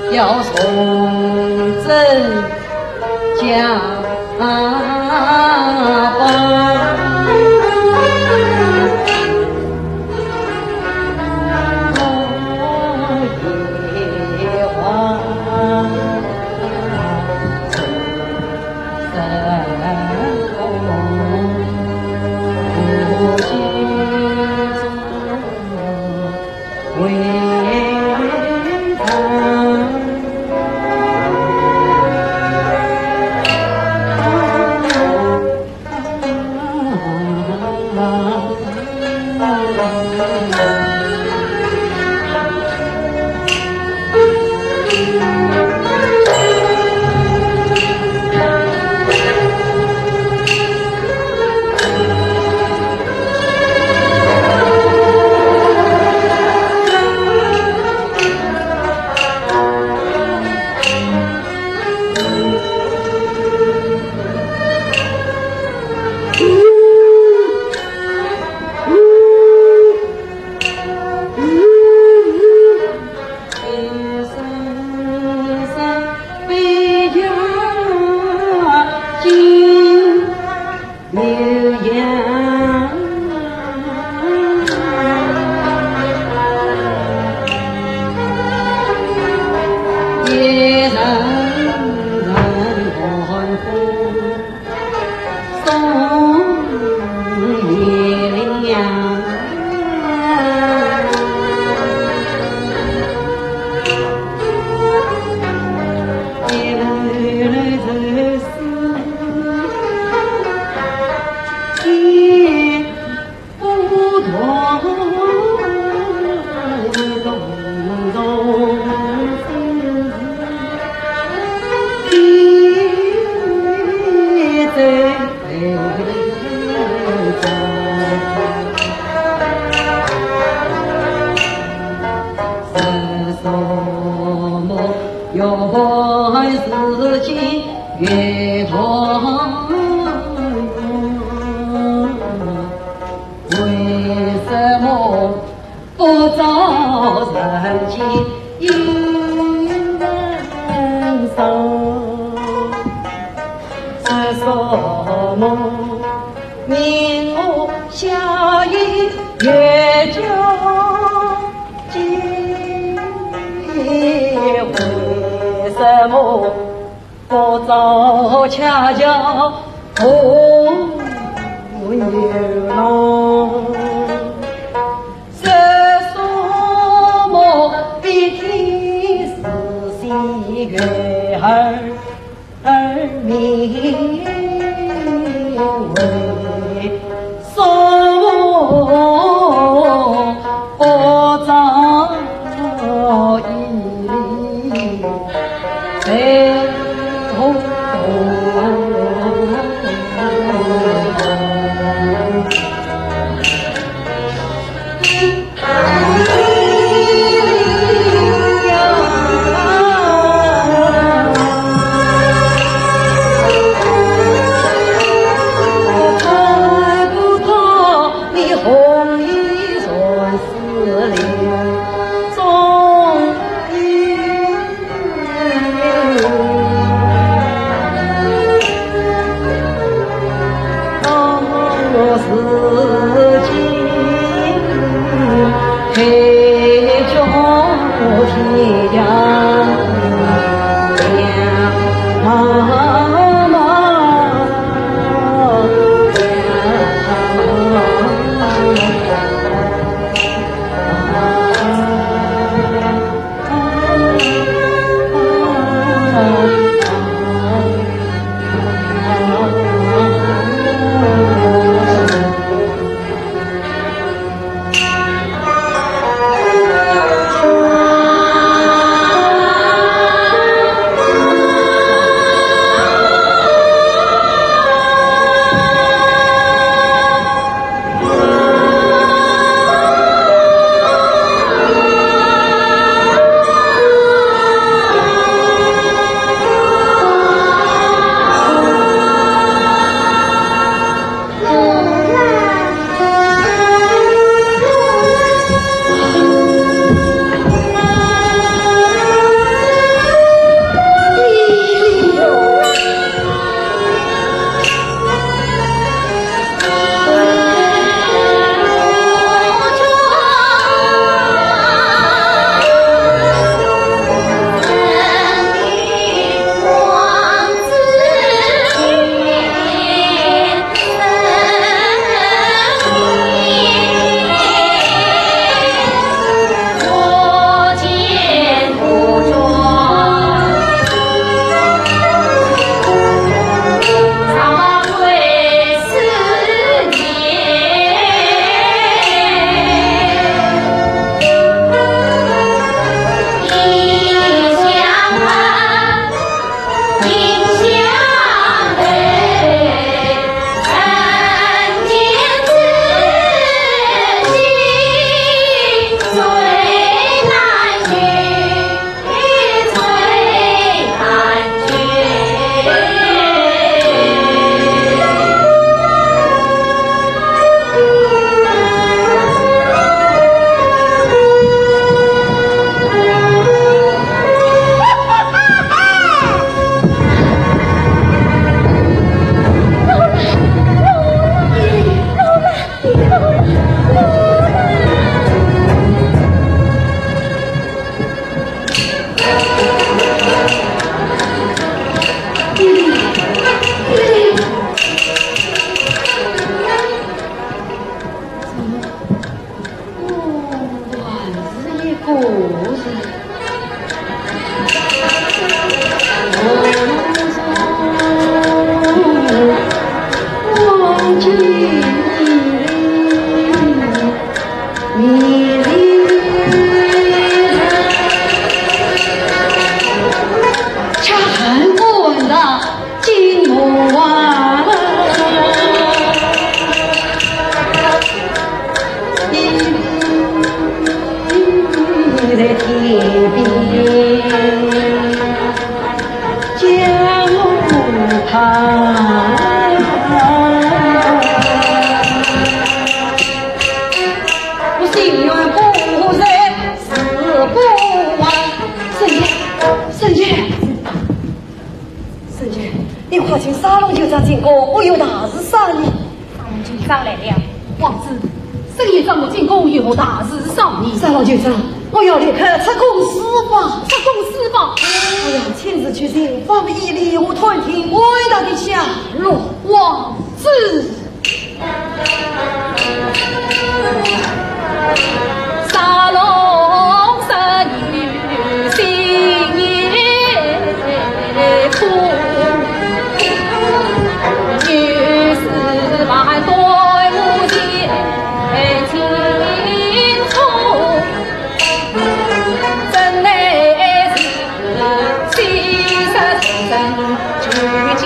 要重整家邦，夜晚也人人欢呼送月亮。月光为什么不找人间人生？是什么命我下一月交集？为什么不早恰恰红牛郎？是什么比天是西月儿明？为什么不早一里？
圣爷，圣爷，你快请沙龙酋长进宫，我有大事商议。
沙龙酋长来了，
王子，圣爷让我进宫有大事商议。
沙龙酋长，我要立刻出宫施法，
出宫施法，
我要亲自去听方以礼物团体伟大的下落。
王子。沙龙神女心也苦，女士万对无间情衷，真乃是气势重振居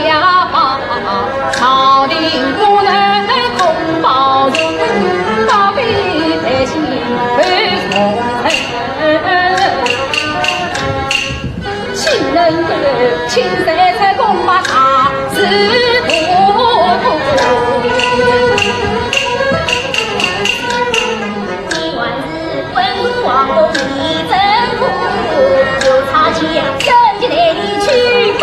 家法，朝廷不能空包容，包庇百姓为从亲人的亲在才攻把大事图。
今晚是本王宫里政府，就差将圣洁来里去分。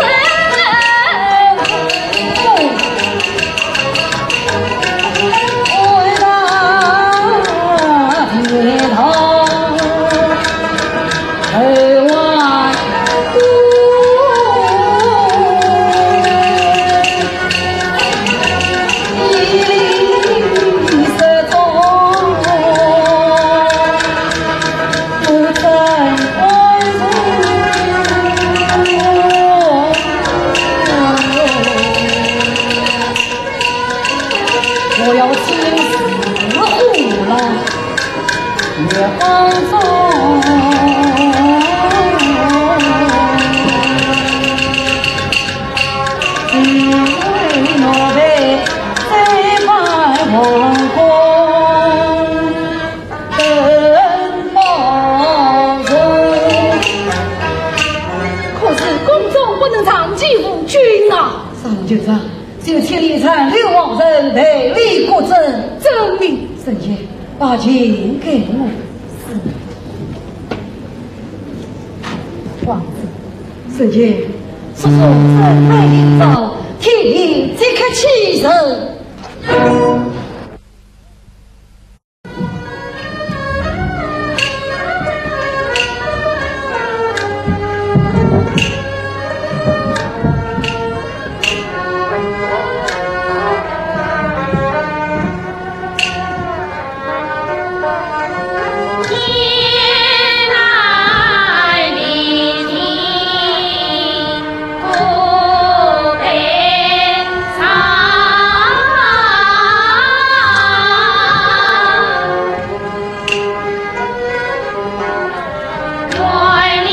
我要亲自护了月光中，只为我被再拜王宫登宝座。可是宫中不能长期无君啊！
沙龙酋长，就请你参流亡人陪李国珍
证明
圣爷，把钱给我。王子，圣爷，叔叔正卖领走，替你这颗气人。
原理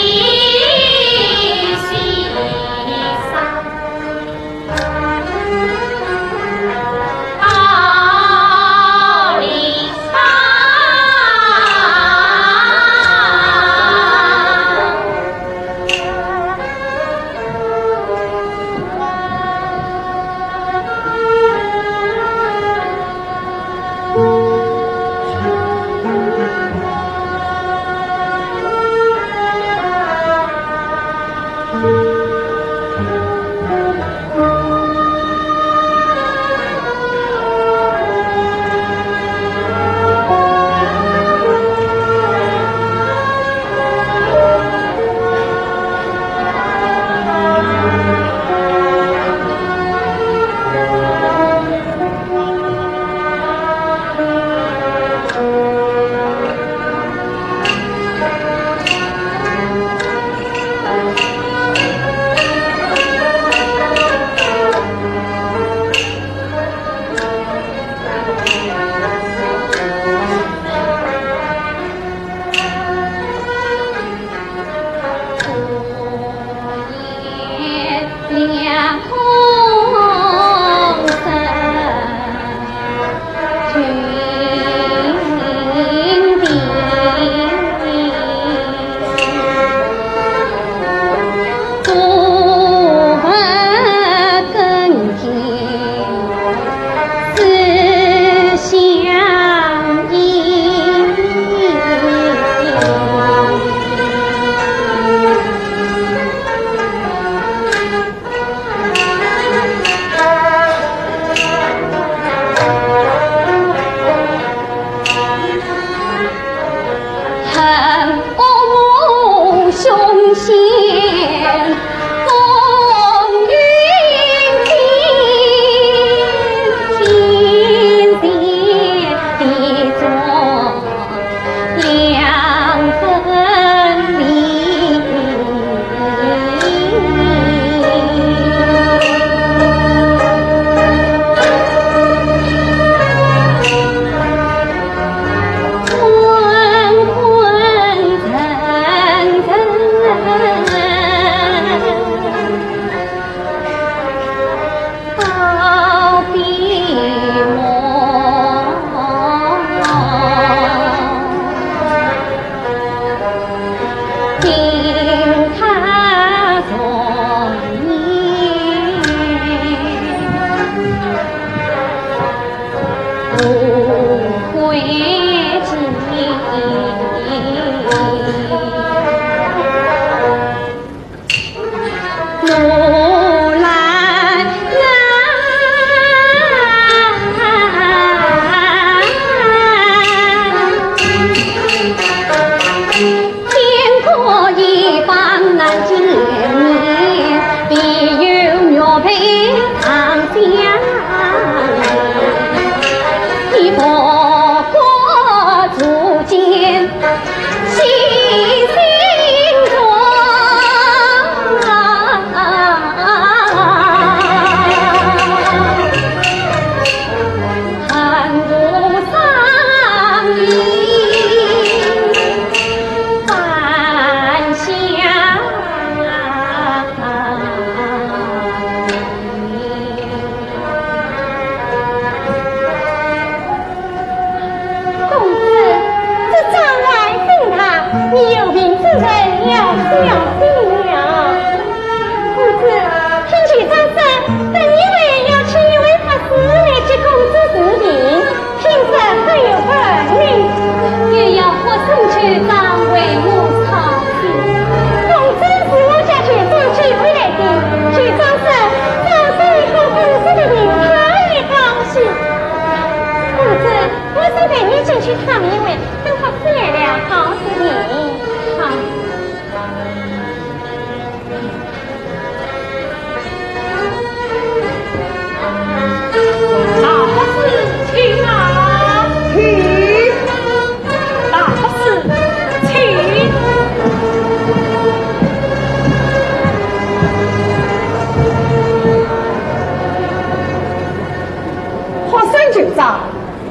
长，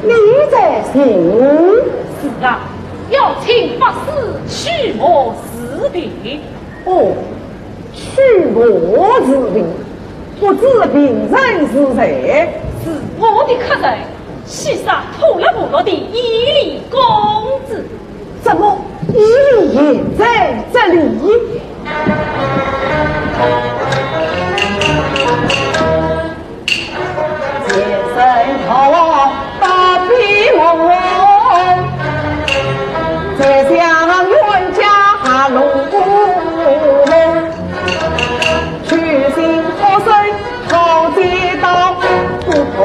你在行？
是啊，要请法师驱魔治病。
哦，驱魔治病，不知病人是谁？
是我的客人，西沙土了部落的伊犁公子。
怎么伊犁也在这里？接神头大比我，在乡园家路，取心好生好街道，不同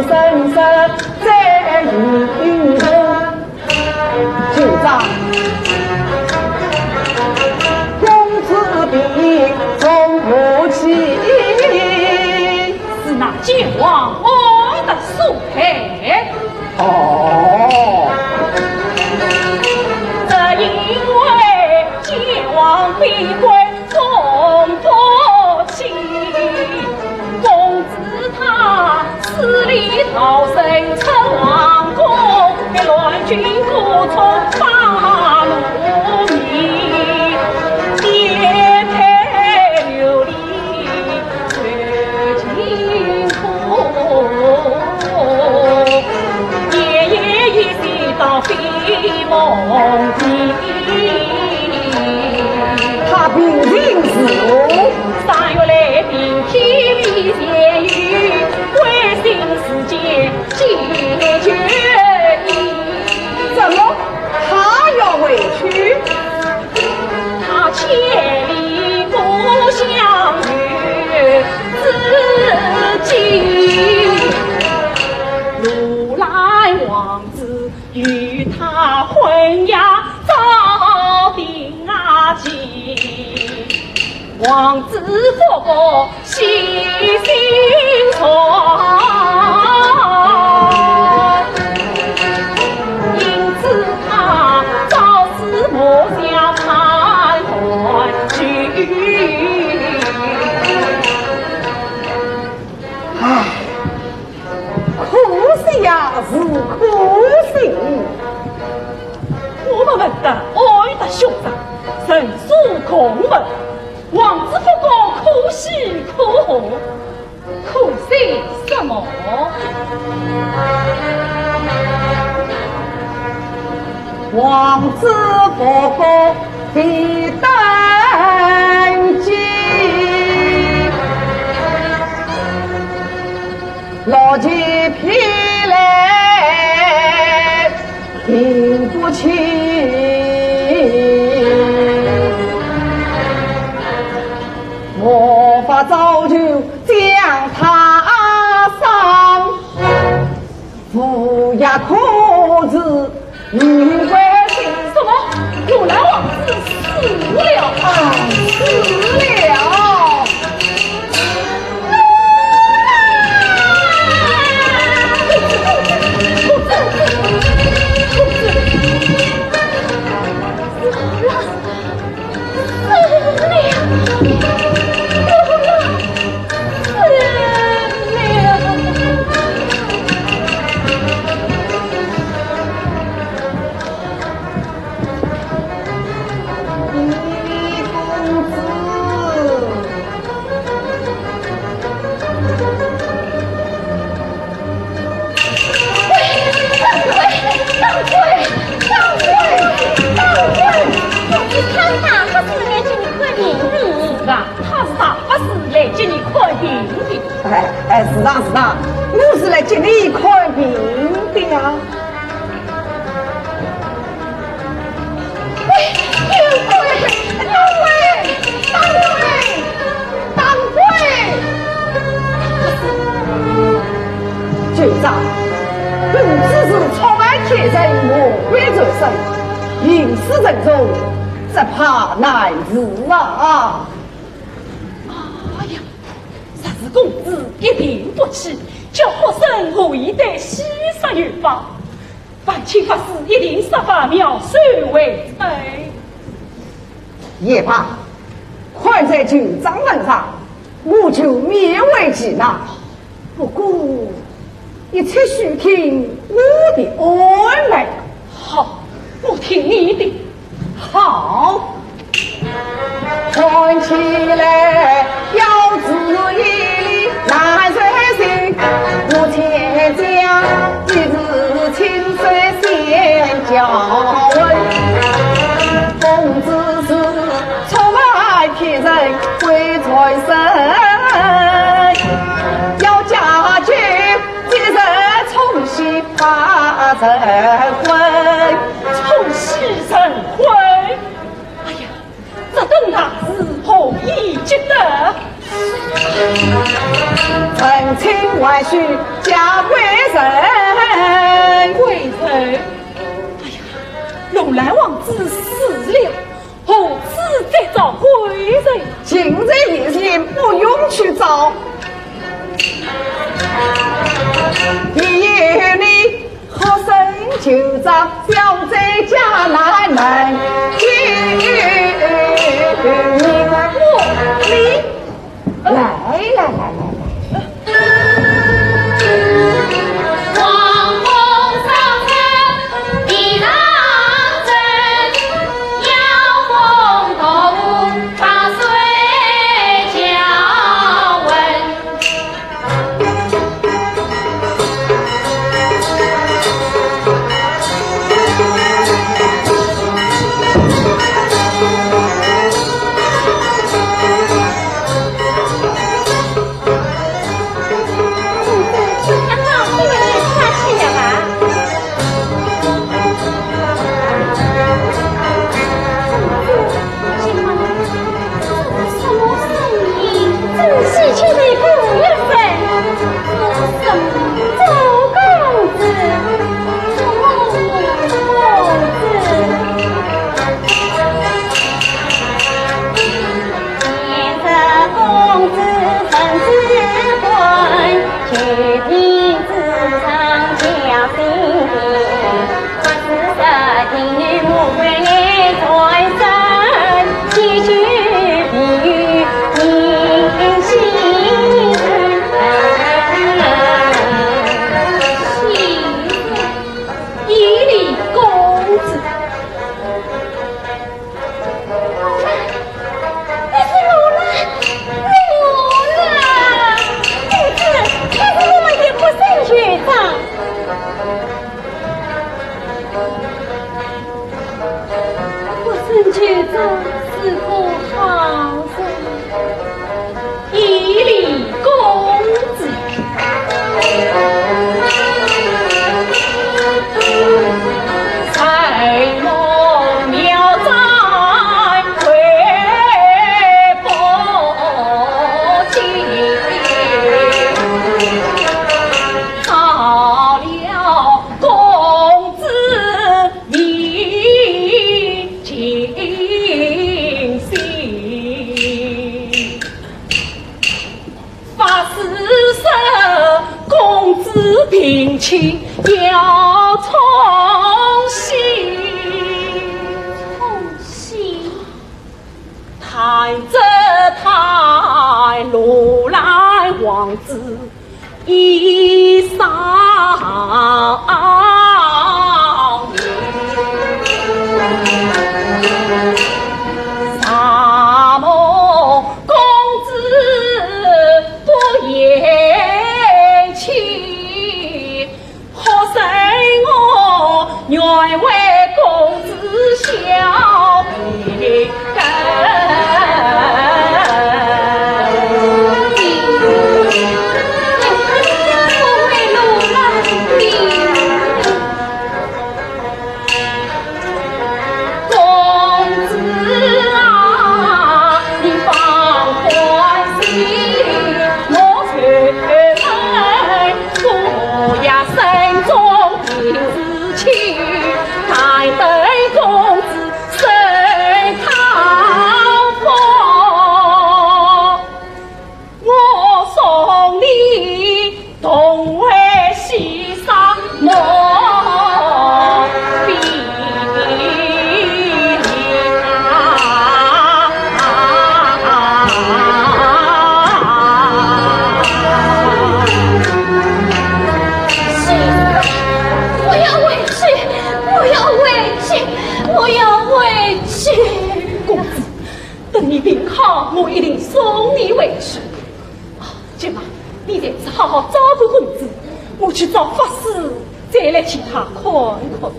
声声在云中。就长，公子病从不起，
是那剑王我的所配。
哦，
这因为剑王必归从不起，公子他死里逃生称王公，被乱军苦从八路迷，颠沛流离绝境途，夜夜一夕到飞梦境。
他病定是
3月来宾天地仙语，归心似箭解决意。
怎么他要委屈？
他千里故乡远，自己如来王子与他婚呀早定计，王子佛过细心传，因此他早死莫想盘团聚。
唉，可惜呀，是可惜。
我们问的爱的兄长，神速空问，王子不过可喜可贺，可惜什么？
王子不过必登基，老几疲累听不清。魔法早就将他伤，负压可知你为
什么？如来王子死了啊！
死了。是的，我是来接你看病的呀。喂，有鬼！当归！局长，本只是草外贴人，魔鬼走身，行事人中，只怕难治啊！
哎呀！公子一定不起，叫学生无意的西杀远方，万清法师一定设法妙手为证。
也罢，快在军章门上，我就勉为其难。不过，一切须听我的安排。
好，我听你的。
好，看起来要注意难随行，我且将一日亲随先教问。公子是出卖骗人为财神，要嫁娶今日重新发成婚，
重喜成婚。哎呀，这等大事后已觉得
成亲外婿嫁贵人，
贵人。哎呀，龙兰王子死了，何此再找贵人？
今日一天不用去找。你夜里好生就找小在家来门，来。
黄风上层地上针，妖风头把水交温。聘亲要重新，抬着抬罗兰王子衣裳萨摩公子不言弃，可惜我愿为公子效一根。
定送你回去。舅妈，你才是好好照顾公子，我去找法师再来请他看看。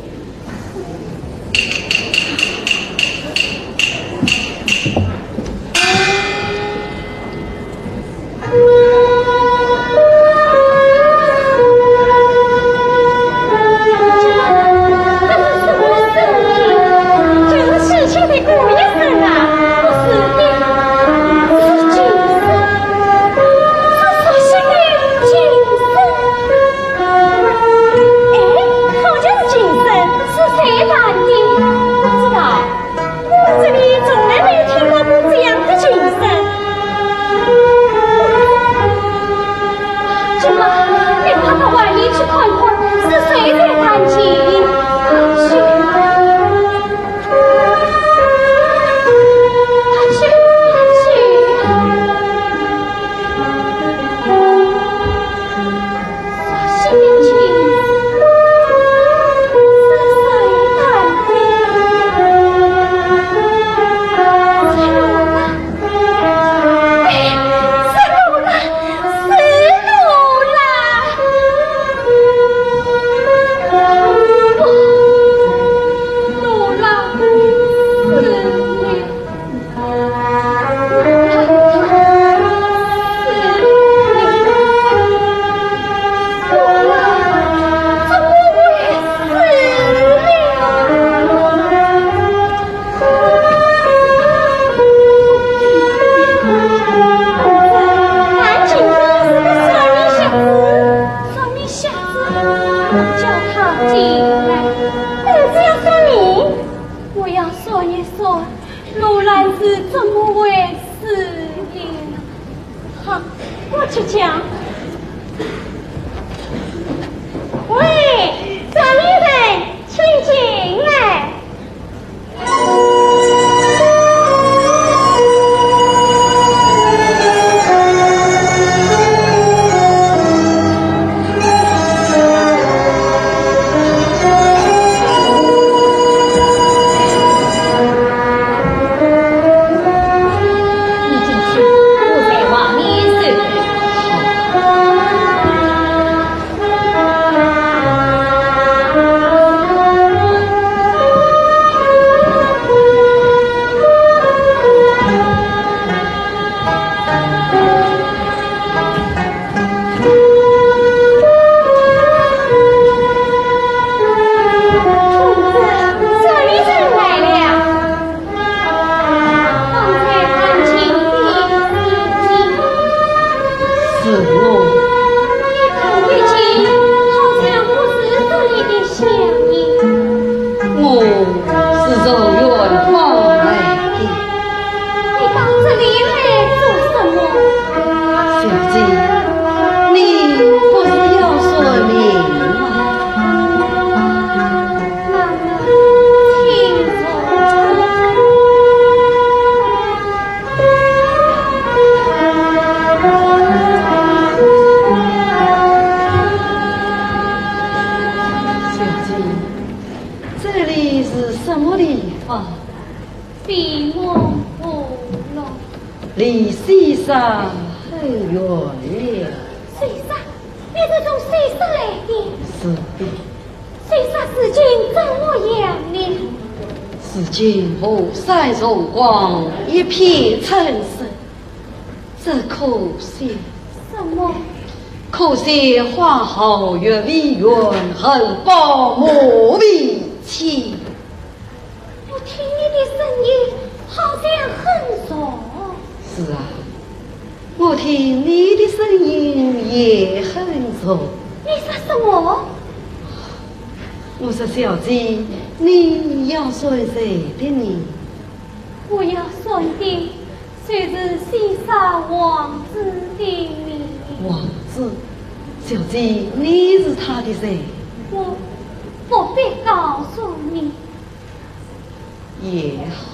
离西山很远了。
西山，你是从西山来的？
是的。
西山至今怎么样呢？
至今河山荣光，一片春色。只可惜
什么？
可惜花好月未圆，恨报莫为情。
我听你的声音好像很熟。
是啊，我听你的声音也很熟。
你说什么？
我说小姐，你要算谁的呢？
我要算的虽是西沙王子的你。
王子，小姐，你是他的谁？
我不必告诉你。
也好，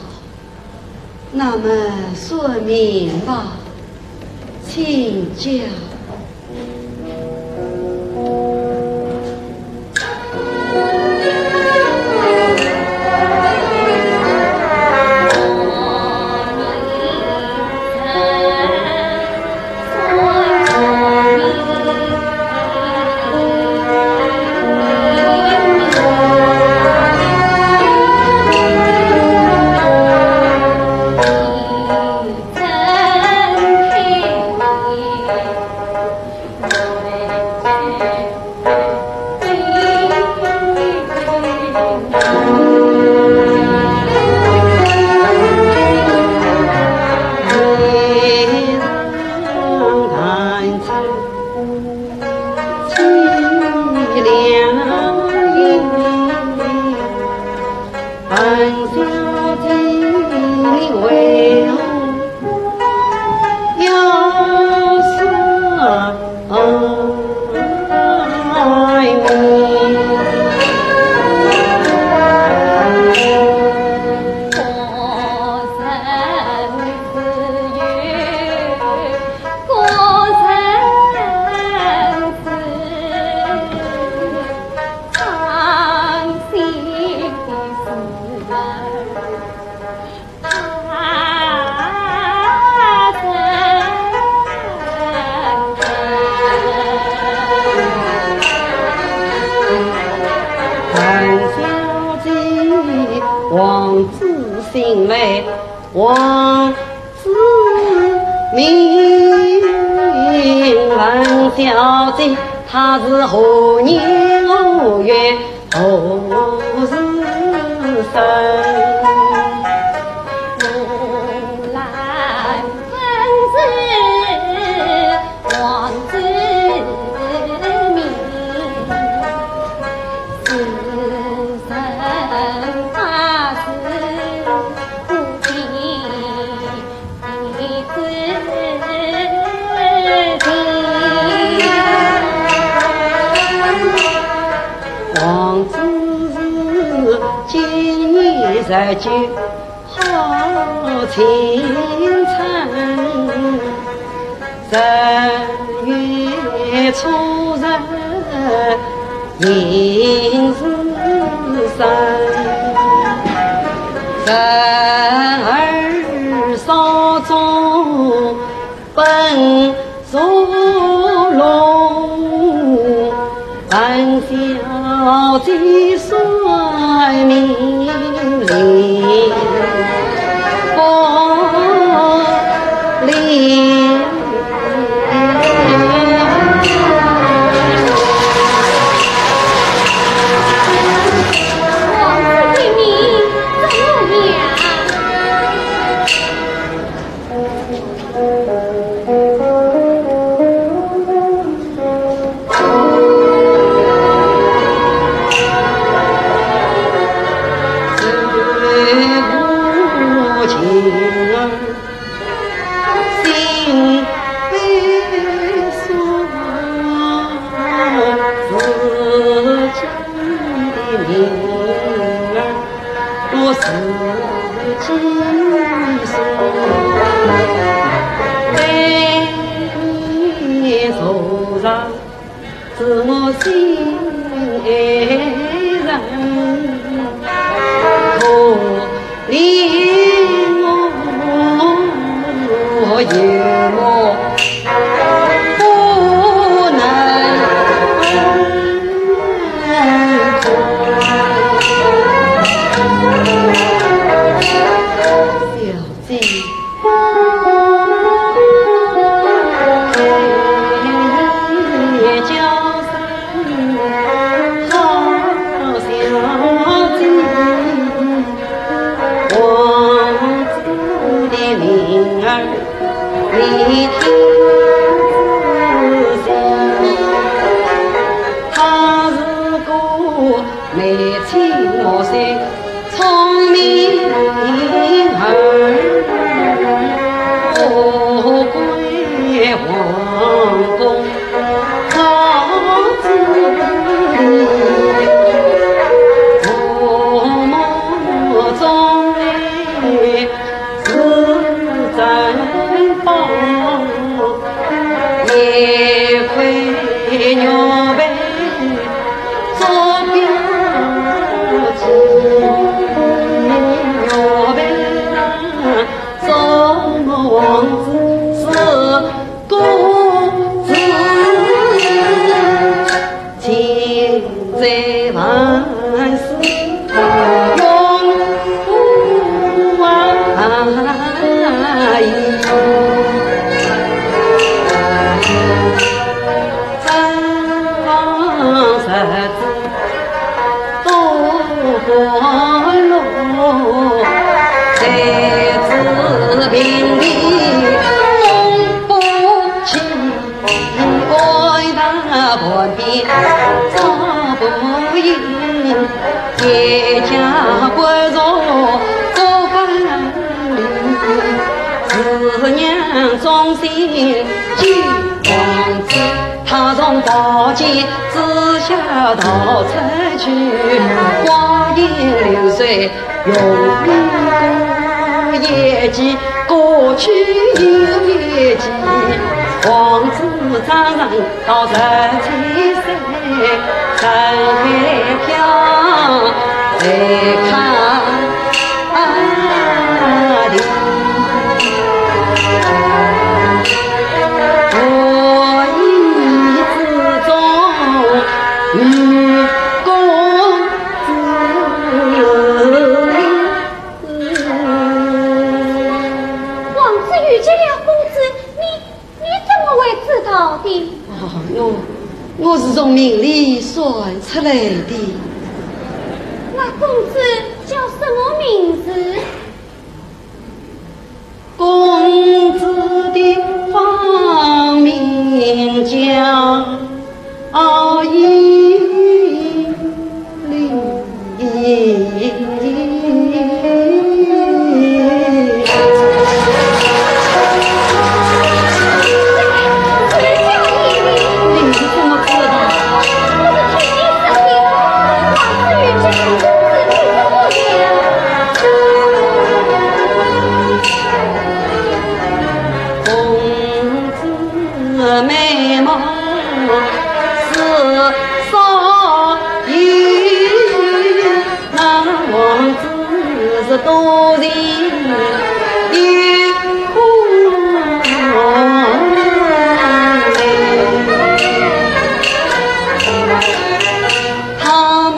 那么说明吧，请讲。心为王子命，问小姐他是何年何月何时生？在酒好清晨，正月初日迎时生，人儿手中奔坐龙，问小姐算命里不灵，
王子英明怎么样？
是我心爱人，可怜我有我不能宽。小姐你听仔细，他是个眉清目秀、聪明儿，富贵皇宫好子父母中来是真宝，也会牛背做表情，牛背做王子是公子，情在万世永不忘。真王十子多欢乐，才子平地风不起，爱他旁边早不赢，一家国荣各分子娘忠心救王子，他从宝剑之下逃出去，光阴流水永不过一季，过去又一季。王子长上到17岁，山海飘来看地。与公子
的？
我是从命里算出来的。
那公子叫什么名字？
公子的芳名叫一林。多情有他们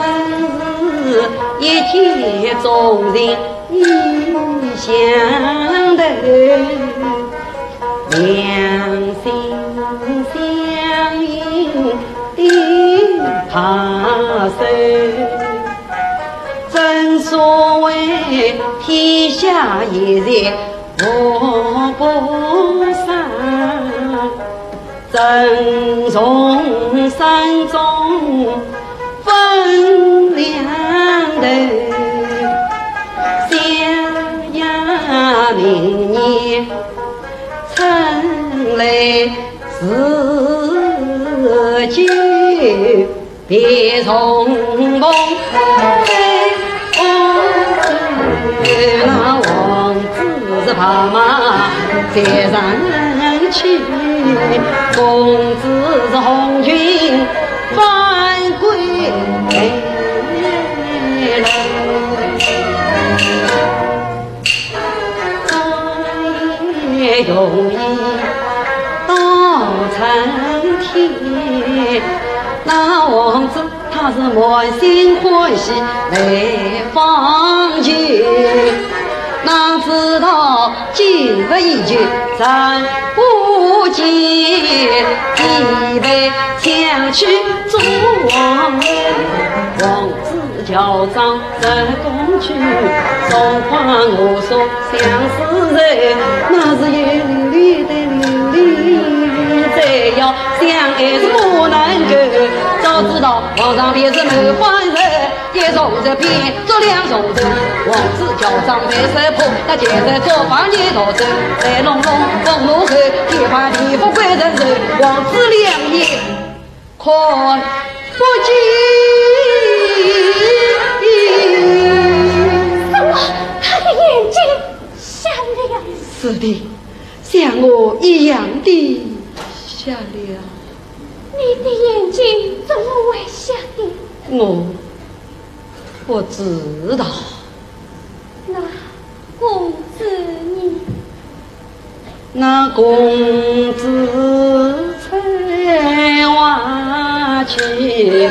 是一见钟情意相投，两心相印的他手。正所谓天下一人我不散，正从山中分两头，想呀明年春来自己别重逢。那王子是怕马再上去，公子是红军翻归来，再容易到成天。那王子他是满心欢喜来访求，哪知道今日一句咱不见，以为想去做王王子叫张这公去，送花我说相思人，那是有理的理，再要相爱是不能够。早知道皇上便是谋反人，一重着变做两重着，王子叫张被识破，那接着做房间逃走，在隆隆风怒后，天花地覆归人手，王子两眼看不见。
什么？他的眼睛瞎了？
是的，像我一样的瞎了。
你的眼睛怎么会瞎的？
我不知道。
那公子你？
那公子才挖去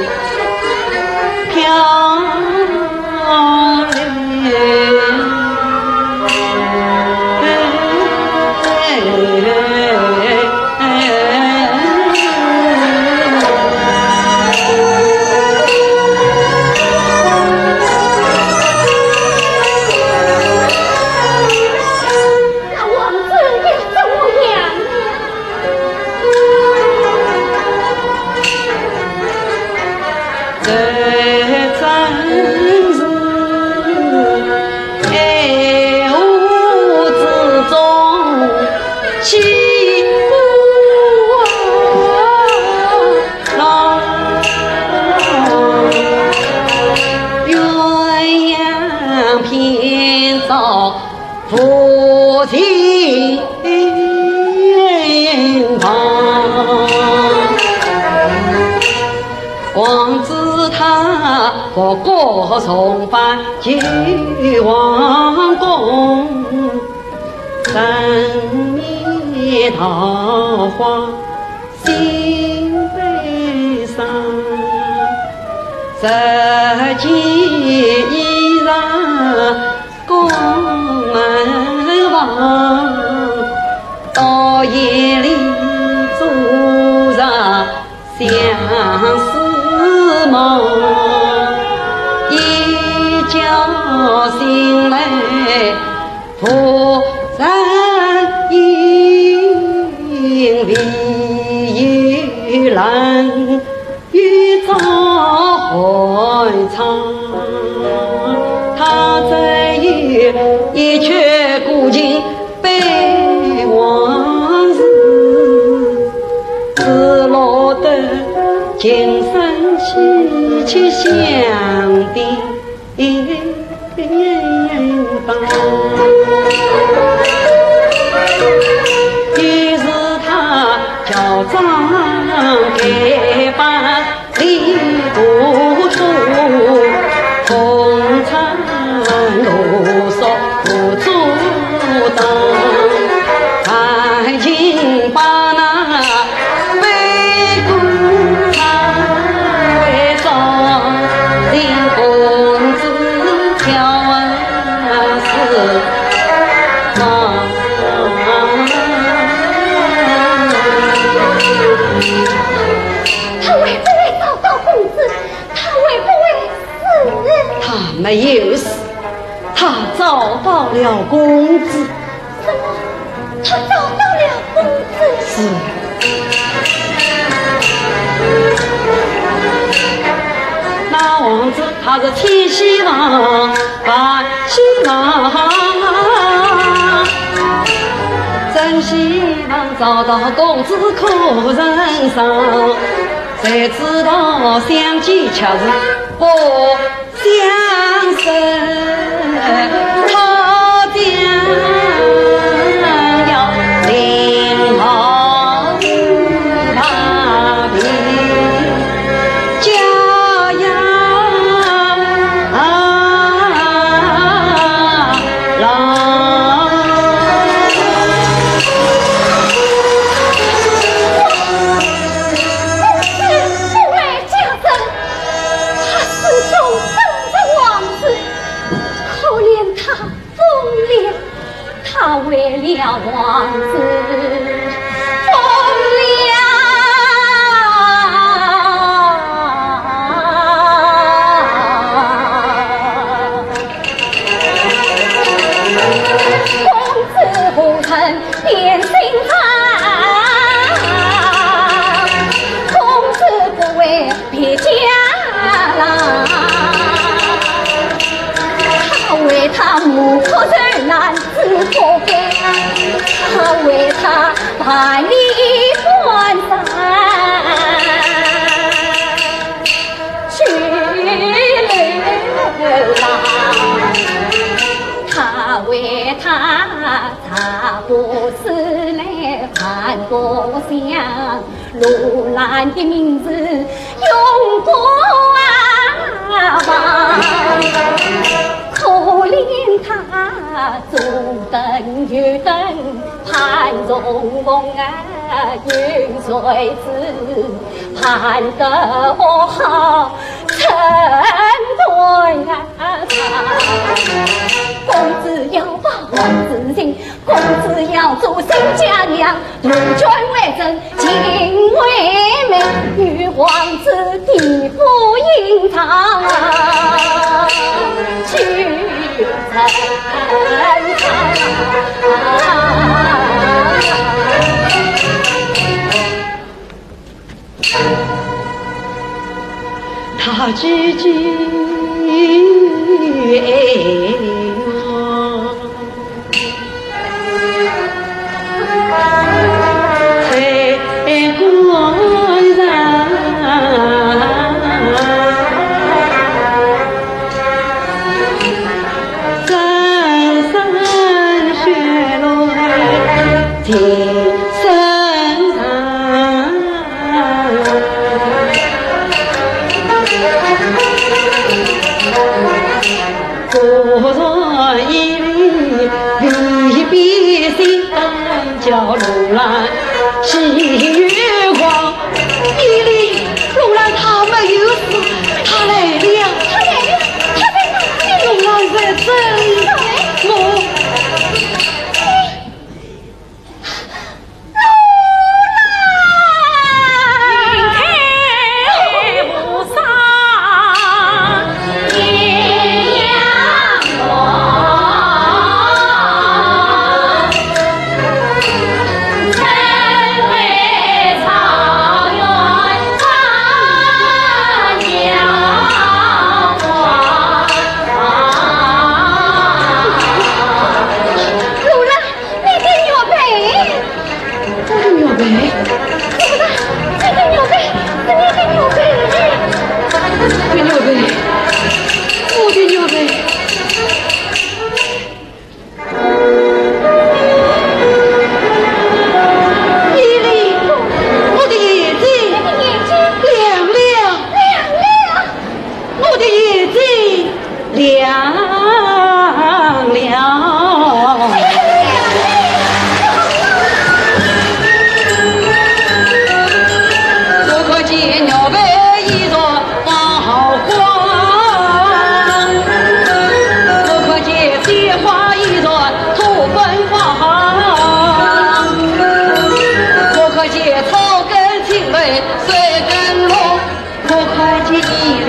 漂亮。父亲旁，王子他不过重返旧皇宫，三面桃花心悲伤，这件衣裳宫门房，到夜里做思梦，一觉醒来忽然因离兰雨早回长，他在一阙古今悲往事，只落得今生凄凄相定吧。于是他叫张给把离不出，风餐露宿不阻挡，赶紧把那悲故才为装林公子挑是忙。
他会不会找到公子？他会不会死？
他没有死，他找到了公子。
什么？他找到了公子？
是。那王子他是天希望，万希望，真希望找到公子可人上，谁知道相见却是不相识，他将要临好把柄，家呀郎。
他为了王子疯了，公子不肯变心肠，公子不为别家郎，他为他母可人难自可悲，他为他百里关山去流浪，他为他不是来盼故乡，路兰的名字永不忘。可怜他左等右等，盼中梦啊云水子，盼得我好成对啊！公子要把王子心，公子要做新家娘，杜鹃为真，情为美，与王子地不隐藏去成
他句句叫路兰喜月光，一里路兰他没有死，他来了，
他在哪里？
路兰在这里，我。
背，
这个牛背，这个牛背，
这牛背，我的牛背。
亮了，我可见鸟背一着放光，我可见鲜花一着吐芬芳，我可见草根青梅水根红，我可见一缕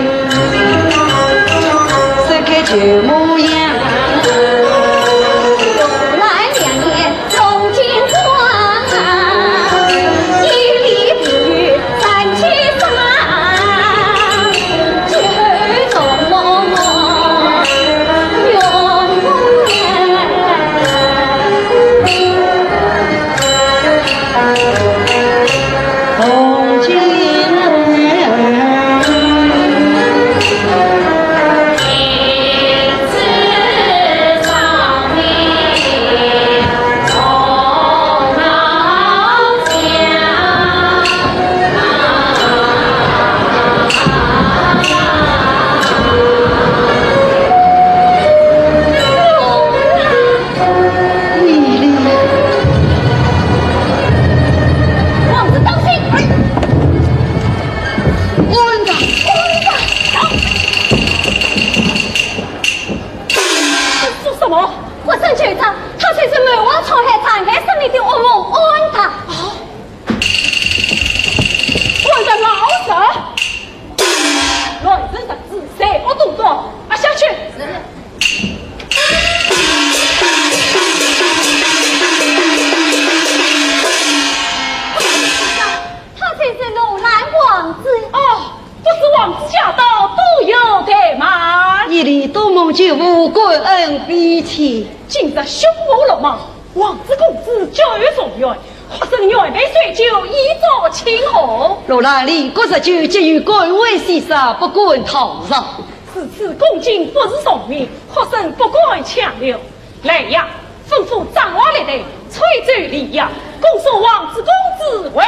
旧模样，
又来2年重金光，一粒子玉3七三，举重梦永远。
红巾
我真觉得他才是满王朝海残害生命的噩梦，安他！我的老手，来人的自谁不动作，啊下去！他才是楼兰王子哦，不是王子驾到都有怠慢。
一里多梦就无官恩比起，
今日凶恶了吗？王子公子教育状元，或生元杯水酒，以作清河。
罗兰里国实就给予官位西沙，不管讨上。
此恭敬不是送命，或生不该强留。来呀，吩咐张华来的催走李呀，恭送王子公子回